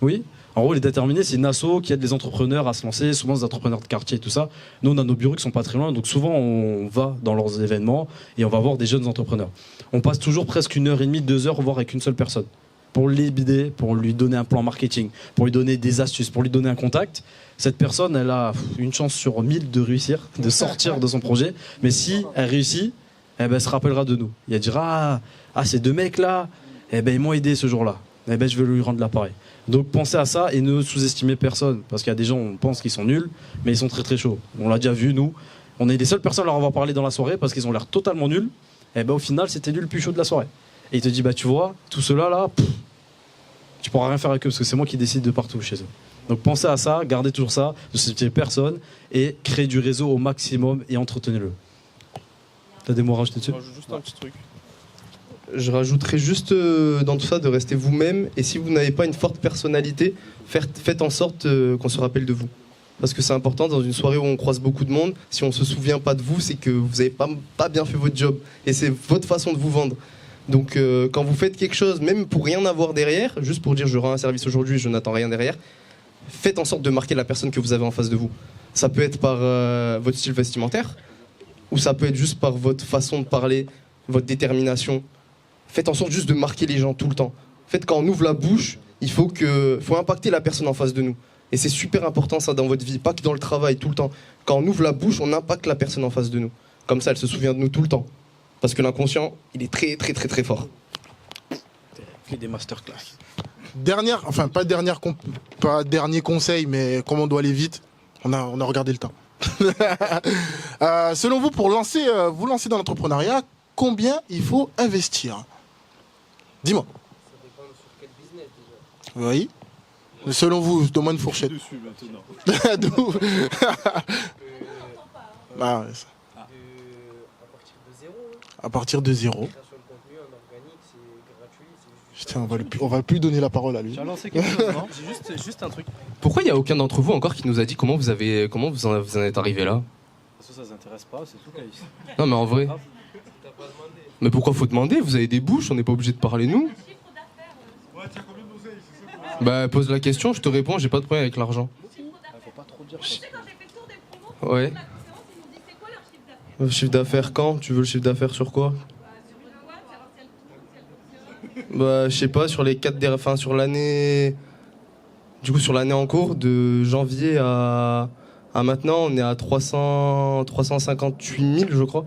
oui. En gros, les déterminés, c'est une asso qui aide les entrepreneurs à se lancer, souvent des entrepreneurs de quartier et tout ça. Nous, on a nos bureaux qui sont pas très loin, donc souvent on va dans leurs événements et on va voir des jeunes entrepreneurs. On passe toujours presque 1h30, 2 heures, voire avec une seule personne, pour l'aider, pour lui donner un plan marketing, pour lui donner des astuces, pour lui donner un contact. Cette personne, elle a une chance sur 1000 de réussir, de sortir de son projet. Mais si elle réussit, eh ben, elle se rappellera de nous. Et elle dira, ah ces 2 mecs-là, eh ben, ils m'ont aidé ce jour-là. Eh ben, je vais lui rendre l'appareil. Donc pensez à ça et ne sous-estimez personne. Parce qu'il y a des gens, on pense qu'ils sont nuls, mais ils sont très très chauds. On l'a déjà vu, nous. On est les seules personnes à leur avoir parlé dans la soirée parce qu'ils ont l'air totalement nuls. Et ben, au final, c'était lui le plus chaud de la soirée. Et il te dit, bah tu vois, tout cela là, tu pourras rien faire avec eux parce que c'est moi qui décide de partout chez eux. Donc pensez à ça, gardez toujours ça, ne sous-estimez personne et créez du réseau au maximum et entretenez-le. T'as des mots à rajouter dessus? Je rajoute juste un petit truc. Je rajouterais juste dans tout ça de rester vous-même, et si vous n'avez pas une forte personnalité, faites en sorte qu'on se rappelle de vous. Parce que c'est important dans une soirée où on croise beaucoup de monde, si on se souvient pas de vous, c'est que vous n'avez pas bien fait votre job, et c'est votre façon de vous vendre. Donc quand vous faites quelque chose, même pour rien avoir derrière, juste pour dire je rends un service aujourd'hui, je n'attends rien derrière, faites en sorte de marquer la personne que vous avez en face de vous. Ça peut être par votre style vestimentaire, ou ça peut être juste par votre façon de parler, votre détermination. Faites en sorte juste de marquer les gens tout le temps. En fait, quand on ouvre la bouche, il faut impacter la personne en face de nous. Et c'est super important ça dans votre vie, pas que dans le travail, tout le temps. Quand on ouvre la bouche, on impacte la personne en face de nous. Comme ça, elle se souvient de nous tout le temps. Parce que l'inconscient, il est très très très très fort. Fais des masterclass. Pas dernier conseil, mais comme on doit aller vite, on a regardé le temps. Selon vous, pour vous lancer dans l'entrepreneuriat, combien il faut investir? Dis-moi. Ça dépend sur quel business déjà. Oui. Selon vous, donne-moi une fourchette. Dessus maintenant. D'où Ah, ouais, ça. À partir de zéro. À partir de 0. Création de contenu en organique, c'est gratuit. C'est juste Putain, on va plus donner la parole à lui. Tu as lancé quelque chose, non? J'ai juste un truc. Pourquoi il n'y a aucun d'entre vous encore qui nous a dit comment vous en êtes arrivé là? Parce que ça vous intéresse pas, c'est tout, Caïs. Non mais en vrai. t'as pas demandé. Mais pourquoi faut demander? Vous avez des bouches, on n'est pas obligé de parler nous. Ouais, tiens, combien d'oseilles, c'est ça quoi. Bah pose la question, je te réponds, j'ai pas de problème avec l'argent. Faut pas trop dire. Tu sais, quand j'ai fait le tour des promos, Ouais. la conférence, ils m'ont dit c'est quoi leur chiffre d'affaires? Le chiffre d'affaires quand? Tu veux le chiffre d'affaires sur quoi? Sur une loi, savoir si elle fonctionne. Bah je sais pas, sur les 4 enfin sur l'année. Du coup sur l'année en cours, de janvier à maintenant, on est à 358 000 je crois.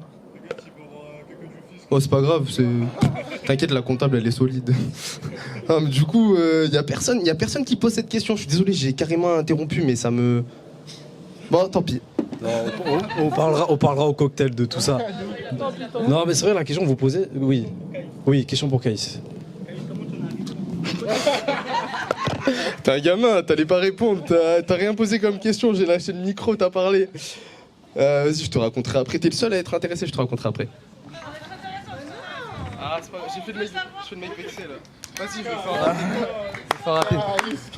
Oh c'est pas grave, t'inquiète, la comptable elle est solide. Ah, mais du coup, y a personne qui pose cette question. Je suis désolé, j'ai carrément interrompu, mais ça me. Bon, tant pis. On parlera au cocktail de tout ça. Non, mais c'est vrai, la question que vous posez, oui. Oui, question pour Caïs. T'es un gamin, t'allais pas répondre, t'as rien posé comme question, j'ai lâché le micro, t'as parlé. Vas-y, je te raconterai après. T'es le seul à être intéressé, je te raconterai après. Ah, c'est pas j'ai fait le mec vexé là. Vas-y, je vais faire rapide.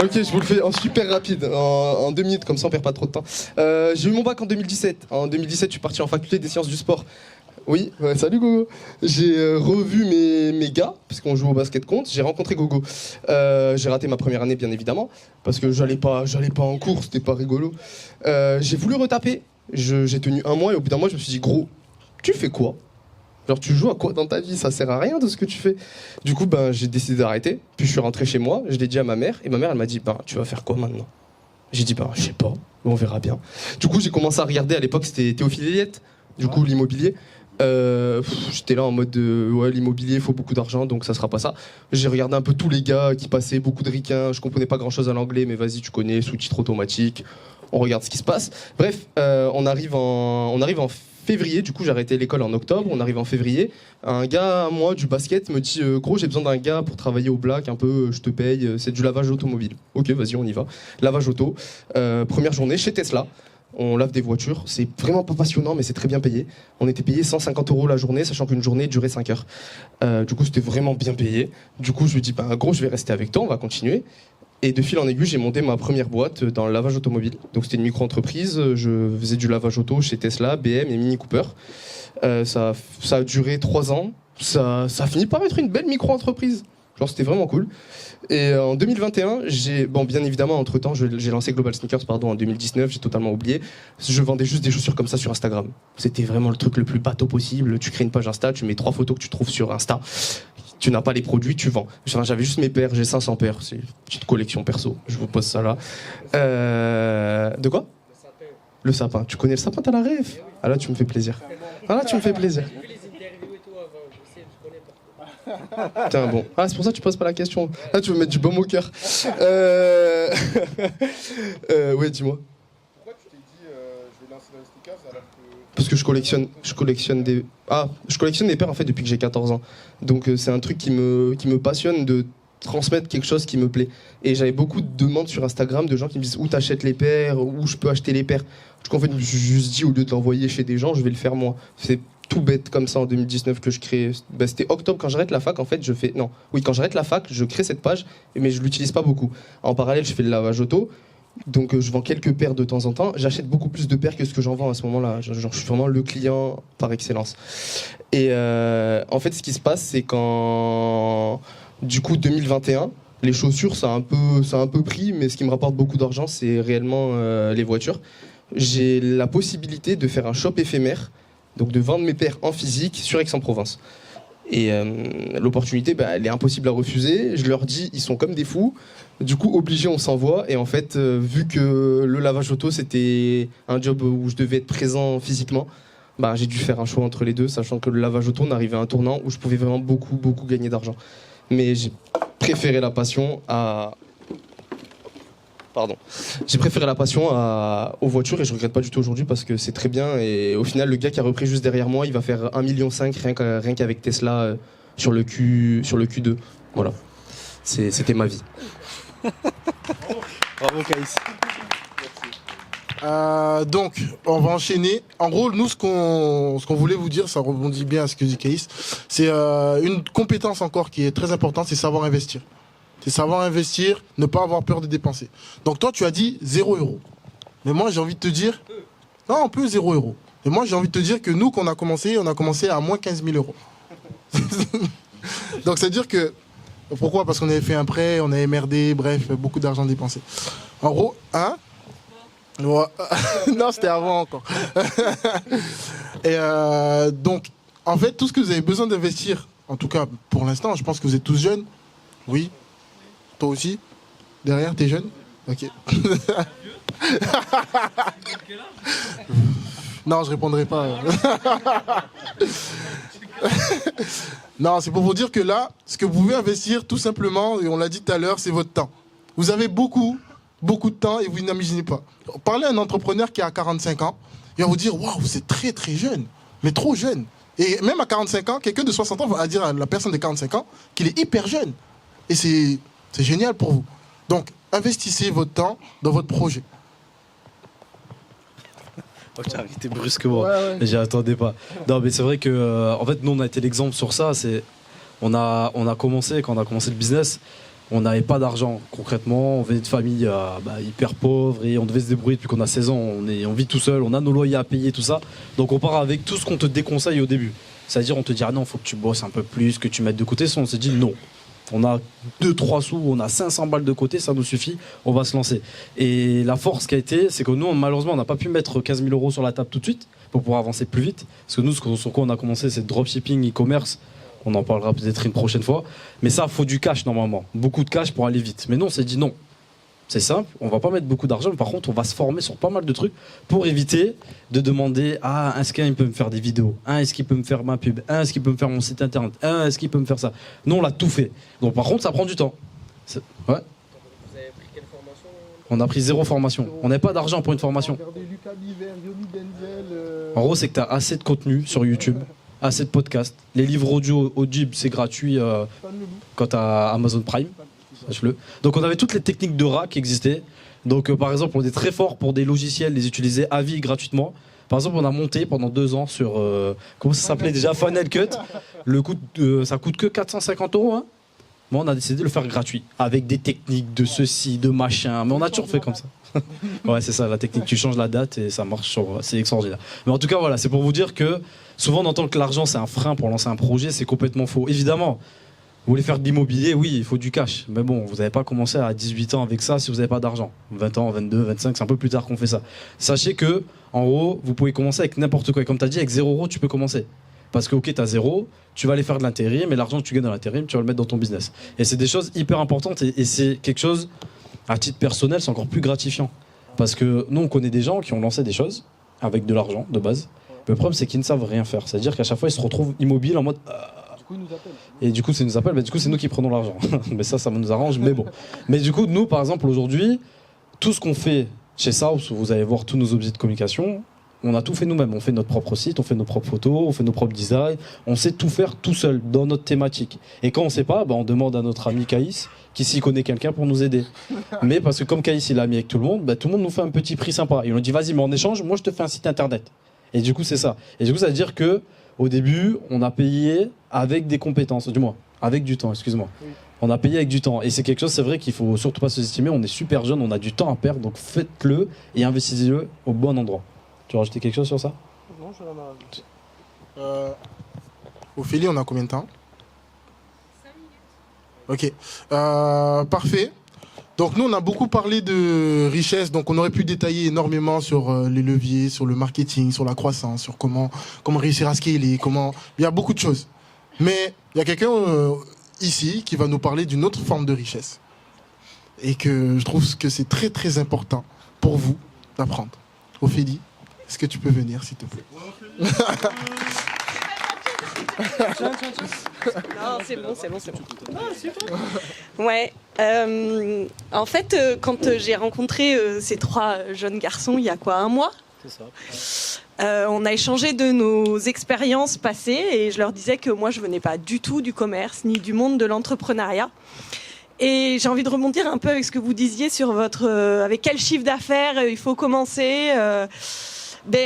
Ok, je vous le fais en super rapide, en 2 minutes, comme ça on perd pas trop de temps. J'ai eu mon bac en 2017. En 2017, je suis parti en faculté des sciences du sport. Oui, ouais, salut Gogo. J'ai revu mes gars, parce qu'on joue au basket contre. J'ai rencontré Gogo. J'ai raté ma première année, bien évidemment, parce que j'allais pas en cours, c'était pas rigolo. J'ai voulu retaper. J'ai tenu 1 mois et au bout d'1 mois, je me suis dit, gros, tu fais quoi? Genre, tu joues à quoi dans ta vie? Ça sert à rien de ce que tu fais. Du coup, ben, j'ai décidé d'arrêter. Puis je suis rentré chez moi, je l'ai dit à ma mère, et ma mère, elle m'a dit, ben, tu vas faire quoi maintenant? J'ai dit, ben, je sais pas, on verra bien. Du coup, j'ai commencé à regarder, à l'époque, c'était Théophile Héliette, du coup, l'immobilier. J'étais là en mode, ouais, l'immobilier, il faut beaucoup d'argent, donc ça sera pas ça. J'ai regardé un peu tous les gars qui passaient, beaucoup de ricains, je comprenais pas grand chose à l'anglais, mais vas-y, tu connais, sous-titres automatiques, on regarde ce qui se passe. Bref, on arrive en février, du coup j'ai arrêté l'école en octobre, on arrive en février. Un gars, moi, du basket, me dit gros, j'ai besoin d'un gars pour travailler au black, un peu, je te paye, c'est du lavage automobile. Ok, vas-y, on y va. Lavage auto. Première journée chez Tesla. On lave des voitures, c'est vraiment pas passionnant, mais c'est très bien payé. On était payé 150 € la journée, sachant qu'une journée durait 5 heures. Du coup, c'était vraiment bien payé. Du coup, je lui dis, bah, gros, je vais rester avec toi, on va continuer. Et de fil en aiguille, j'ai monté ma première boîte dans le lavage automobile. Donc, c'était une micro-entreprise. Je faisais du lavage auto chez Tesla, BM et Mini Cooper. Ça a duré 3 ans. Ça a fini par être une belle micro-entreprise. Genre, c'était vraiment cool. Et en 2021, bien évidemment, entre-temps, j'ai lancé Global Sneakers en 2019, j'ai totalement oublié. Je vendais juste des chaussures comme ça sur Instagram. C'était vraiment le truc le plus bateau possible. Tu crées une page Insta, tu mets 3 photos que tu trouves sur Insta. Tu n'as pas les produits, tu vends. J'avais juste mes paires, j'ai 500 paires. C'est une petite collection perso. Je vous pose ça là. De quoi ? Le sapin. Tu connais le sapin, t'as la rêve ? Ah là, tu me fais plaisir. Ah là, tu me fais plaisir. Tiens, bon. Ah, c'est pour ça que tu poses pas la question. Ah, tu veux mettre du baume au cœur. Ouais, dis-moi. Pourquoi tu t'es dit je vais lancer dans les sneakers alors que... Parce que je collectionne des paires en fait depuis que j'ai 14 ans. Donc c'est un truc qui me passionne de transmettre quelque chose qui me plaît. Et j'avais beaucoup de demandes sur Instagram de gens qui me disent où t'achètes les paires, où je peux acheter les paires. Du coup en fait je me suis juste dit au lieu de l'envoyer chez des gens, je vais le faire moi. C'est tout bête comme ça en 2019 que je crée. C'était octobre quand j'arrête la fac en fait quand j'arrête la fac je crée cette page mais je l'utilise pas beaucoup. En parallèle je fais le lavage auto. Donc je vends quelques paires de temps en temps. J'achète beaucoup plus de paires que ce que j'en vends à ce moment-là. Genre, je suis vraiment le client par excellence. Et en fait, ce qui se passe, c'est qu'en du coup 2021, les chaussures, ça a un peu pris, mais ce qui me rapporte beaucoup d'argent, c'est réellement les voitures. J'ai la possibilité de faire un shop éphémère, donc de vendre mes paires en physique sur Aix-en-Provence. Et l'opportunité, elle est impossible à refuser. Je leur dis, ils sont comme des fous. Du coup, obligé, on s'envoie. Et en fait, vu que le lavage auto, c'était un job où je devais être présent physiquement, j'ai dû faire un choix entre les deux, sachant que le lavage auto, on arrivait à un tournant où je pouvais vraiment beaucoup, beaucoup gagner d'argent. Mais j'ai préféré la passion aux voitures et je regrette pas du tout aujourd'hui parce que c'est très bien. Et au final, le gars qui a repris juste derrière moi, il va faire 1,5 million rien qu'avec Tesla sur le Q2. Voilà. C'était ma vie. Bravo Caïs. Donc, on va enchaîner. En gros, nous, ce qu'on voulait vous dire, ça rebondit bien à ce que dit Caïs, c'est une compétence encore qui est très importante, c'est savoir investir. C'est savoir investir, ne pas avoir peur de dépenser. Donc toi, tu as dit 0 €. Mais moi, j'ai envie de te dire... Non, on peut 0 €. Et moi, j'ai envie de te dire que nous, on a commencé à moins 15 000 €. Donc, c'est-à-dire que... Pourquoi ? Parce qu'on avait fait un prêt, on avait merdé, bref, beaucoup d'argent dépensé. En gros, hein ? Ouais. Non, c'était avant encore. Et donc, en fait, tout ce que vous avez besoin d'investir, en tout cas pour l'instant, je pense que vous êtes tous jeunes. Oui. Toi aussi ? Derrière, t'es jeune ? Ok. Non, je répondrai pas. Non, c'est pour vous dire que là, ce que vous pouvez investir, tout simplement, et on l'a dit tout à l'heure, c'est votre temps. Vous avez beaucoup de temps et vous n'imaginez pas. Parlez à un entrepreneur qui a 45 ans, il va vous dire, waouh, vous êtes très très jeune, mais trop jeune. Et même à 45 ans, quelqu'un de 60 ans va dire à la personne de 45 ans qu'il est hyper jeune. Et c'est génial pour vous. Donc, investissez votre temps dans votre projet. Oh, tu as arrêté brusquement. Ouais. J'y attendais pas. Non, mais c'est vrai que, en fait, nous, on a été l'exemple sur ça. Quand on a commencé le business, on n'avait pas d'argent. Concrètement, on venait de famille hyper pauvre et on devait se débrouiller depuis qu'on a 16 ans. On vit tout seul, on a nos loyers à payer, tout ça. Donc, on part avec tout ce qu'on te déconseille au début. C'est-à-dire, on te dit, ah non, il faut que tu bosses un peu plus, que tu mettes de côté. Ça, on s'est dit, non. On a 2-3 sous, on a 500 balles de côté, ça nous suffit, on va se lancer. Et la force qui a été, c'est que nous, malheureusement, on n'a pas pu mettre 15 000 € sur la table tout de suite pour pouvoir avancer plus vite. Parce que nous, sur quoi on a commencé, c'est dropshipping, e-commerce. On en parlera peut-être une prochaine fois. Mais ça, il faut du cash normalement. Beaucoup de cash pour aller vite. Mais non, on s'est dit non. C'est simple, on va pas mettre beaucoup d'argent, mais par contre, on va se former sur pas mal de trucs pour éviter de demander est-ce qu'il peut me faire des vidéos, est-ce qu'il peut me faire ma pub, est-ce qu'il peut me faire mon site internet, est-ce qu'il peut me faire ça. Nous, on l'a tout fait. Donc, par contre, ça prend du temps. Ouais. Vous avez pris quelle formation On a pris 0 formation. On n'avait pas d'argent pour une formation. En gros, c'est que tu as assez de contenu sur YouTube, assez de podcasts. Les livres audio, Audible, c'est gratuit quand tu as Amazon Prime. Sache-le. Donc on avait toutes les techniques de RA qui existaient. Donc par exemple, on est très fort pour des logiciels, les utiliser à vie gratuitement. Par exemple, on a monté pendant 2 ans sur comment ça s'appelait déjà, Final Cut. Ça coûte que 450 €. Hein. Moi, on a décidé de le faire gratuit, avec des techniques de ceci, de machin. Mais on a toujours fait comme ça. Ouais, c'est ça, la technique. Tu changes la date et ça marche. C'est extraordinaire. Mais en tout cas, voilà, c'est pour vous dire que souvent on entend que l'argent c'est un frein pour lancer un projet. C'est complètement faux. Évidemment, vous voulez faire de l'immobilier, oui, il faut du cash. Mais bon, vous n'avez pas commencé à 18 ans avec ça si vous n'avez pas d'argent. 20 ans, 22, 25, c'est un peu plus tard qu'on fait ça. Sachez que, en gros, vous pouvez commencer avec n'importe quoi. Et comme tu as dit, avec 0 €, tu peux commencer. Parce que, ok, tu as 0, tu vas aller faire de l'intérim, mais l'argent que tu gagnes dans l'intérim, tu vas le mettre dans ton business. Et c'est des choses hyper importantes et c'est quelque chose, à titre personnel, c'est encore plus gratifiant. Parce que nous, on connaît des gens qui ont lancé des choses avec de l'argent de base. Le problème, c'est qu'ils ne savent rien faire. C'est-à-dire qu'à chaque fois, ils se retrouvent immobiles en mode. Et du coup, ça nous appelle. Du coup, c'est nous qui prenons l'argent. Mais ça nous arrange. Mais bon. Mais du coup, nous, par exemple, aujourd'hui, tout ce qu'on fait chez South, vous allez voir tous nos objets de communication. On a tout fait nous-mêmes. On fait notre propre site, on fait nos propres photos, on fait nos propres designs. On sait tout faire tout seul dans notre thématique. Et quand on ne sait pas, on demande à notre ami Caïs qui s'y connaît quelqu'un pour nous aider. Mais parce que comme Caïs il est ami avec tout le monde nous fait un petit prix sympa. Et on lui dit vas-y, mais en échange, moi je te fais un site internet. Et du coup c'est ça. Et du coup ça veut dire que au début on a payé avec des compétences, du moins avec du temps. Excuse-moi. Oui. On a payé avec du temps. Et c'est quelque chose, c'est vrai qu'il faut surtout pas sous-estimer. On est super jeune, on a du temps à perdre, donc faites-le et investissez-le au bon endroit. Tu veux rajouter quelque chose sur ça? Non, je vais rien rajouter. Ophélie, on a combien de temps? 5 minutes. Ok. Parfait. Donc nous, on a beaucoup parlé de richesse, donc on aurait pu détailler énormément sur les leviers, sur le marketing, sur la croissance, sur comment réussir à scaler, Il y a beaucoup de choses. Mais il y a quelqu'un ici qui va nous parler d'une autre forme de richesse. Et que je trouve que c'est très très important pour vous d'apprendre. Ophélie, est-ce que tu peux venir, s'il te plaît? Non, c'est bon. Ah, super. Ouais. En fait, quand j'ai rencontré ces 3 jeunes garçons, il y a quoi, 1 mois? C'est ça. On a échangé de nos expériences passées et je leur disais que moi, je venais pas du tout du commerce ni du monde de l'entrepreneuriat. Et j'ai envie de rebondir un peu avec ce que vous disiez sur avec quel chiffre d'affaires il faut commencer.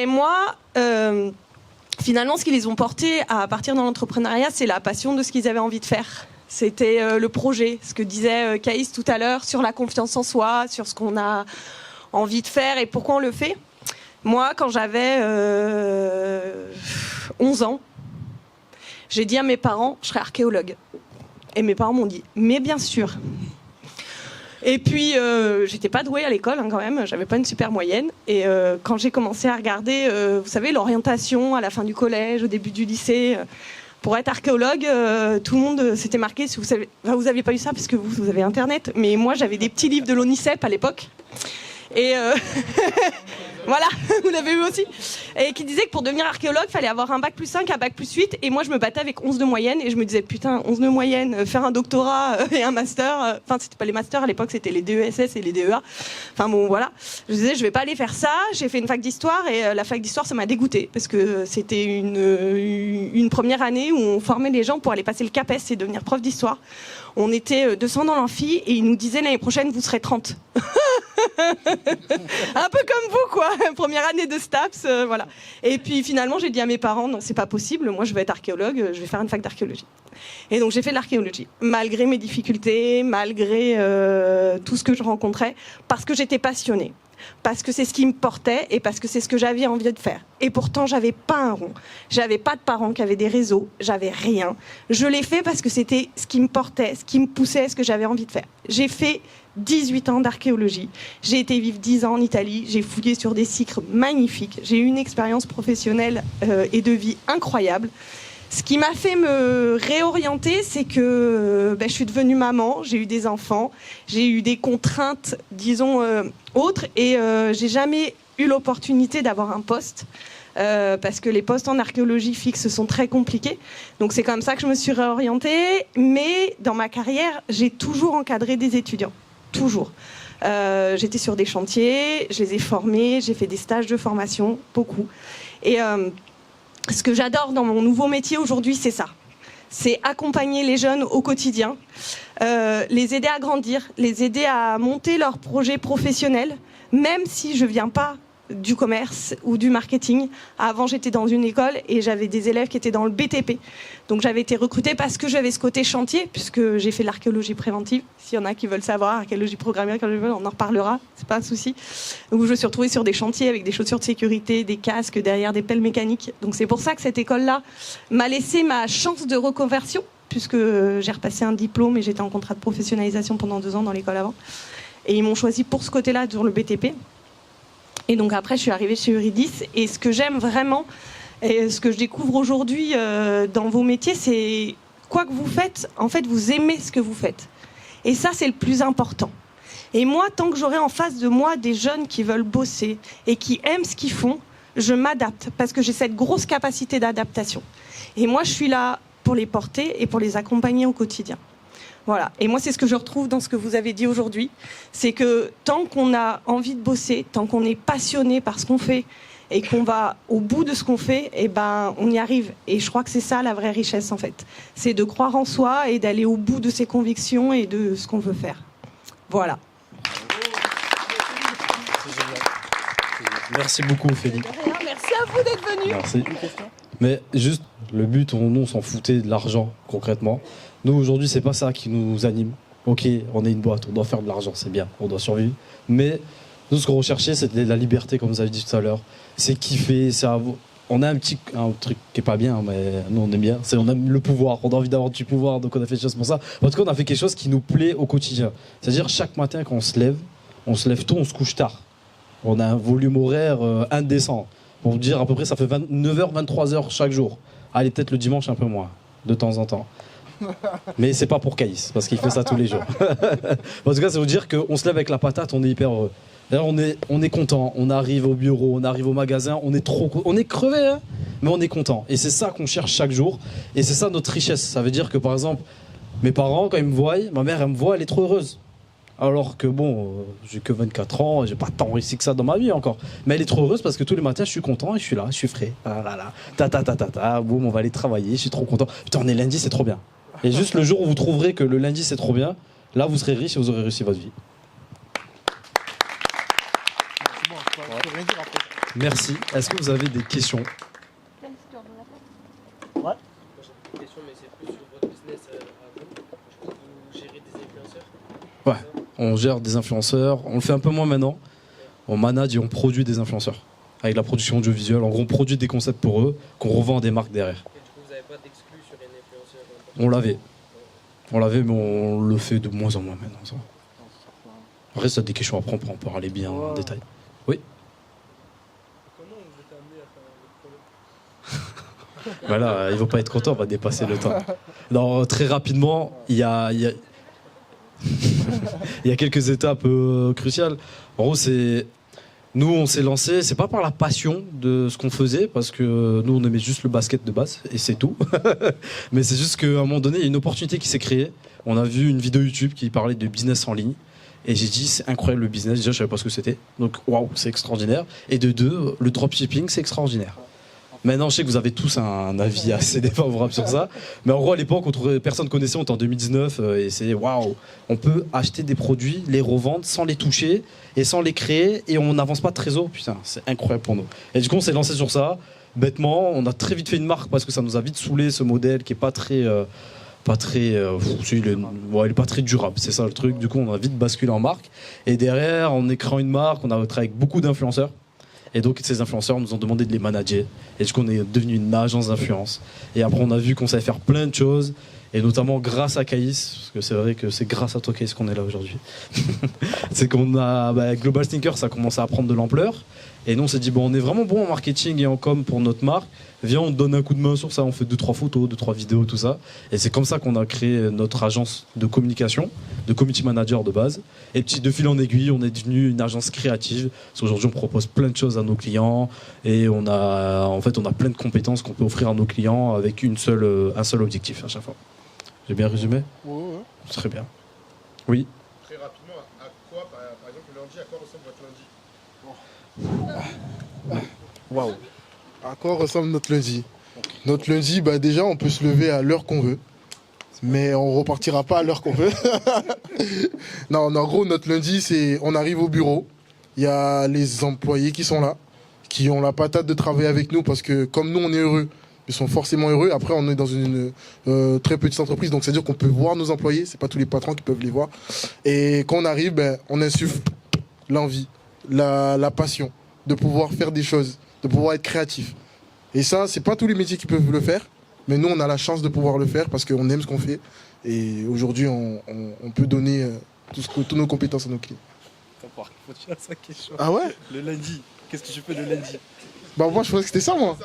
Moi, finalement, ce qui les ont portés à partir dans l'entrepreneuriat, c'est la passion de ce qu'ils avaient envie de faire. C'était le projet, ce que disait Caïs tout à l'heure, sur la confiance en soi, sur ce qu'on a envie de faire et pourquoi on le fait. Moi, quand j'avais 11 ans, j'ai dit à mes parents, je serais archéologue. Et mes parents m'ont dit, mais bien sûr. Et puis, j'étais pas douée à l'école quand même, j'avais pas une super moyenne. Et quand j'ai commencé à regarder, vous savez, l'orientation à la fin du collège, au début du lycée, pour être archéologue, tout le monde s'était marqué. Si vous aviez pas eu ça parce que vous avez Internet, mais moi j'avais des petits livres de l'ONICEP à l'époque. Et voilà, vous l'avez eu aussi. Et qui disait que pour devenir archéologue, il fallait avoir un bac plus 5, un bac plus 8. Et moi, je me battais avec 11 de moyenne. Et je me disais, putain, 11 de moyenne, faire un doctorat et un master. Enfin, c'était pas les masters à l'époque, c'était les DESS et les DEA. Enfin bon, voilà. Je disais, je vais pas aller faire ça. J'ai fait une fac d'histoire. Et la fac d'histoire, ça m'a dégoûtée. Parce que c'était une première année où on formait les gens pour aller passer le CAPES et devenir prof d'histoire. On était 200 dans l'amphi et ils nous disaient l'année prochaine, vous serez 30. Un peu comme vous, quoi. Première année de STAPS, voilà. Et puis finalement, j'ai dit à mes parents, non, c'est pas possible. Moi, je vais être archéologue. Je vais faire une fac d'archéologie. Et donc, j'ai fait de l'archéologie, malgré mes difficultés, malgré tout ce que je rencontrais, parce que j'étais passionnée. Parce que c'est ce qui me portait et parce que c'est ce que j'avais envie de faire. Et pourtant, j'avais pas un rond. J'avais pas de parents qui avaient des réseaux. J'avais rien. Je l'ai fait parce que c'était ce qui me portait, ce qui me poussait, ce que j'avais envie de faire. J'ai fait 18 ans d'archéologie. J'ai été vivre 10 ans en Italie. J'ai fouillé sur des sites magnifiques. J'ai eu une expérience professionnelle et de vie incroyable. Ce qui m'a fait me réorienter, c'est que je suis devenue maman, j'ai eu des enfants, j'ai eu des contraintes, disons, autres, et j'ai jamais eu l'opportunité d'avoir un poste, parce que les postes en archéologie fixes sont très compliqués. Donc c'est comme ça que je me suis réorientée, mais dans ma carrière, j'ai toujours encadré des étudiants, toujours. J'étais sur des chantiers, je les ai formés, j'ai fait des stages de formation, beaucoup. Et ce que j'adore dans mon nouveau métier aujourd'hui, c'est ça. C'est accompagner les jeunes au quotidien, les aider à grandir, les aider à monter leurs projets professionnels, même si je viens pas du commerce ou du marketing. Avant, j'étais dans une école et j'avais des élèves qui étaient dans le BTP. Donc j'avais été recrutée parce que j'avais ce côté chantier, puisque j'ai fait de l'archéologie préventive. S'il y en a qui veulent savoir, archéologie programmée, on en reparlera, c'est pas un souci. Où je me suis retrouvée sur des chantiers avec des chaussures de sécurité, des casques, derrière des pelles mécaniques. Donc c'est pour ça que cette école-là m'a laissé ma chance de reconversion, puisque j'ai repassé un diplôme et j'étais en contrat de professionnalisation pendant 2 ans dans l'école avant. Et ils m'ont choisi pour ce côté-là, sur le BTP. Et donc après, je suis arrivée chez Eurydice. Et ce que j'aime vraiment, et ce que je découvre aujourd'hui dans vos métiers, c'est quoi que vous faites, en fait, vous aimez ce que vous faites. Et ça, c'est le plus important. Et moi, tant que j'aurai en face de moi des jeunes qui veulent bosser et qui aiment ce qu'ils font, je m'adapte parce que j'ai cette grosse capacité d'adaptation. Et moi, je suis là pour les porter et pour les accompagner au quotidien. Voilà. Et moi, c'est ce que je retrouve dans ce que vous avez dit aujourd'hui. C'est que tant qu'on a envie de bosser, tant qu'on est passionné par ce qu'on fait et qu'on va au bout de ce qu'on fait, eh ben, on y arrive. Et je crois que c'est ça la vraie richesse, en fait. C'est de croire en soi et d'aller au bout de ses convictions et de ce qu'on veut faire. Voilà. Merci beaucoup, Ophélie. Merci à vous d'être venus. Merci. Mais juste, le but, nous, on s'en foutait de l'argent, concrètement. Nous, aujourd'hui, c'est pas ça qui nous anime. Ok, on est une boîte, on doit faire de l'argent, c'est bien, on doit survivre. Mais nous, ce qu'on recherchait, c'était la liberté, comme vous avez dit tout à l'heure. C'est kiffer, on a un truc qui est pas bien, mais nous, on aime bien. On aime le pouvoir, on a envie d'avoir du pouvoir, donc on a fait des choses pour ça. En tout cas, on a fait quelque chose qui nous plaît au quotidien. C'est-à-dire, chaque matin, quand on se lève tôt, on se couche tard. On a un volume horaire indécent. Pour vous dire, à peu près, ça fait 9h, 23h chaque jour. Allez, peut-être le dimanche, un peu moins, de temps en temps. Mais c'est pas pour Caïs, parce qu'il fait ça tous les jours. En tout cas, ça veut dire qu'on se lève avec la patate, on est hyper heureux. D'ailleurs, on est content, on arrive au bureau, on arrive au magasin, on est crevé, hein, mais on est content. Et c'est ça qu'on cherche chaque jour, et c'est ça notre richesse. Ça veut dire que, par exemple, mes parents, quand ils me voient, ma mère, elle me voit, elle est trop heureuse. Alors que bon, j'ai que 24 ans, j'ai pas tant réussi que ça dans ma vie encore. Mais elle est trop heureuse parce que tous les matins, je suis content et je suis là, je suis frais. Ah là là, boum, on va aller travailler, je suis trop content. Putain, on est lundi, c'est trop bien. Et juste le jour où vous trouverez que le lundi, c'est trop bien, là, vous serez riche et vous aurez réussi votre vie. Merci. Est-ce que vous avez des questions? Ouais. J'ai une question, mais c'est plus sur votre business à vous. Vous gérez des influenceurs? Ouais, on gère des influenceurs. On le fait un peu moins maintenant. On manage et on produit des influenceurs. Avec la production audiovisuelle. En gros, on produit des concepts pour eux qu'on revend à des marques derrière. Et du coup, vous n'avez pas d'exclus sur un influenceur? On l'avait, mais on le fait de moins en moins maintenant. Ça. Après, ça a des questions après, on peut en parler bien en détail. Oui. Comment vous êtes amené à faire le projet? Voilà, il ne va pas être content, on va dépasser le temps. Alors, très rapidement, il y a quelques étapes cruciales. En gros, nous, on s'est lancé, c'est pas par la passion de ce qu'on faisait, parce que nous, on aimait juste le basket de base, et c'est tout. Mais c'est juste qu'à un moment donné, il y a une opportunité qui s'est créée. On a vu une vidéo YouTube qui parlait de business en ligne. Et j'ai dit, c'est incroyable le business. Déjà, je savais pas ce que c'était. Donc, waouh, c'est extraordinaire. Et de deux, le dropshipping, c'est extraordinaire. Maintenant, je sais que vous avez tous un avis assez défavorable sur ça. Mais en gros, à l'époque, personne ne connaissait, on était en 2019. Et c'est waouh, on peut acheter des produits, les revendre sans les toucher et sans les créer. Et on n'avance pas de trésor. Putain, c'est incroyable pour nous. Et du coup, on s'est lancé sur ça. Bêtement, on a très vite fait une marque parce que ça nous a vite saoulé ce modèle qui est pas très. Il est pas très durable, c'est ça le truc. Du coup, on a vite basculé en marque. Et derrière, en créant une marque, on a travaillé avec beaucoup d'influenceurs. Et donc, ces influenceurs nous ont demandé de les manager. Et du coup, on est devenu une agence d'influence. Et après, on a vu qu'on savait faire plein de choses. Et notamment grâce à Caïs, parce que c'est vrai que c'est grâce à toi, Caïs, qu'on est là aujourd'hui. C'est qu'on a, Global Sneaker, ça a commencé à prendre de l'ampleur. Et nous, on s'est dit, bon, on est vraiment bon en marketing et en com pour notre marque. Viens, on te donne un coup de main sur ça. On fait 2-3 photos, 2-3 vidéos, tout ça. Et c'est comme ça qu'on a créé notre agence de communication, de community manager de base. Et de fil en aiguille, on est devenu une agence créative. Parce qu'aujourd'hui, on propose plein de choses à nos clients. Et on a plein de compétences qu'on peut offrir à nos clients avec un seul objectif à chaque fois. J'ai bien résumé ? Ouais. Très bien. Oui. très rapidement, à quoi, par exemple, le lundi, à quoi ressemble votre lundi? Waouh. À quoi ressemble notre lundi? Notre lundi, déjà, on peut se lever à l'heure qu'on veut. Mais on repartira pas à l'heure qu'on veut. Non, en gros, notre lundi, c'est on arrive au bureau. Il y a les employés qui sont là, qui ont la patate de travailler avec nous parce que comme nous, on est heureux, ils sont forcément heureux. Après, on est dans une très petite entreprise, donc c'est-à-dire qu'on peut voir nos employés. C'est pas tous les patrons qui peuvent les voir. Et quand on arrive, on insuffle l'envie, la passion de pouvoir faire des choses, de pouvoir être créatif. Et ça, c'est pas tous les métiers qui peuvent le faire. Mais nous, on a la chance de pouvoir le faire parce qu'on aime ce qu'on fait. Et aujourd'hui, on peut donner toutes nos compétences à nos clients. Ah ouais? Le lundi, qu'est-ce que tu fais le lundi? Moi, je pensais que c'était ça, moi.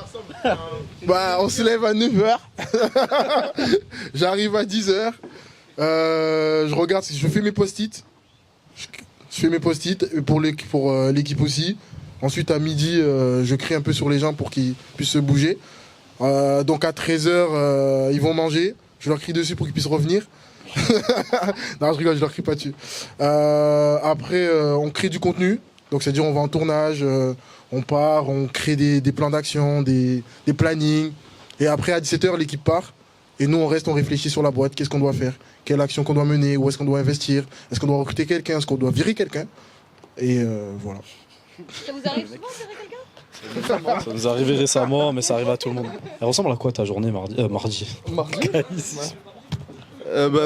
On se lève à 9h. J'arrive à 10h. Je regarde, je fais mes post-it. Je fais mes post-it pour l'équipe aussi. Ensuite, à midi, je crie un peu sur les gens pour qu'ils puissent se bouger. Donc à 13h, ils vont manger. Je leur crie dessus pour qu'ils puissent revenir. Non, je rigole, je leur crie pas dessus. Après, on crée du contenu. Donc c'est-à-dire on va en tournage, on part, on crée des plans d'action, des plannings. Et après, à 17h, l'équipe part. Et nous, on reste, on réfléchit sur la boîte. Qu'est-ce qu'on doit faire? Quelle action qu'on doit mener? Où est-ce qu'on doit investir? Est-ce qu'on doit recruter quelqu'un? Est-ce qu'on doit virer quelqu'un? Et voilà. Ça vous arrive souvent de virer quelqu'un? Ça nous est arrivé récemment, mais ça arrive à tout le monde. Elle ressemble à quoi ta journée mardi? Mardi.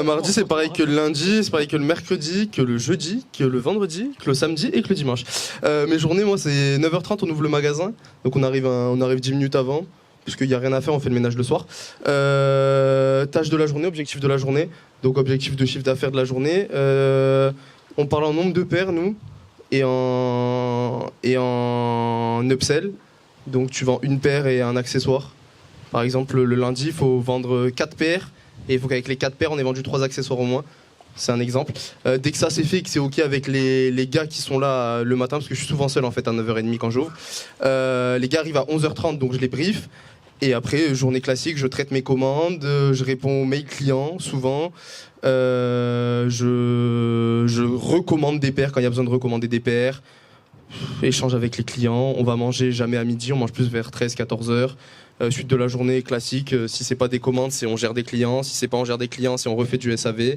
Mardi, c'est pareil que le lundi, c'est pareil que le mercredi, que le jeudi, que le vendredi, que le samedi et que le dimanche. Mes journées, moi, c'est 9h30, on ouvre le magasin. Donc on arrive 10 minutes avant, parce qu'il n'y a rien à faire, on fait le ménage le soir. Tâche de la journée, objectif de la journée. Donc objectif de chiffre d'affaires de la journée. On parle en nombre de paires, nous. Et en upsell, donc tu vends une paire et un accessoire. Par exemple, le lundi, il faut vendre 4 paires, et il faut qu'avec les 4 paires, on ait vendu 3 accessoires au moins. C'est un exemple. Dès que ça c'est fait et que c'est OK avec les gars qui sont là le matin, parce que je suis souvent seul en fait à 9h30 quand j'ouvre, les gars arrivent à 11h30, donc je les brief. Et après, journée classique, je traite mes commandes, je réponds aux mails clients souvent. Je recommande des paires quand il y a besoin de recommander des paires. Échange avec les clients. On va manger jamais à midi, on mange plus vers 13-14 heures. Suite de la journée classique, si c'est pas des commandes, c'est on gère des clients. Si c'est pas on gère des clients, c'est on refait du SAV.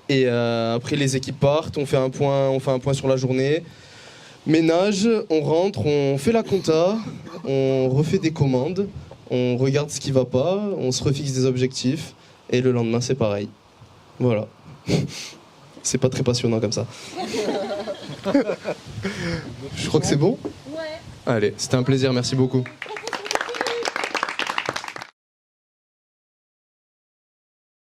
Et après les équipes partent, on fait un point sur la journée. Ménage, on rentre, on fait la compta, on refait des commandes, on regarde ce qui va pas, on se refixe des objectifs. Et le lendemain, c'est pareil. Voilà. C'est pas très passionnant comme ça. Je crois que c'est bon. Ouais. Allez, c'était un plaisir, merci beaucoup.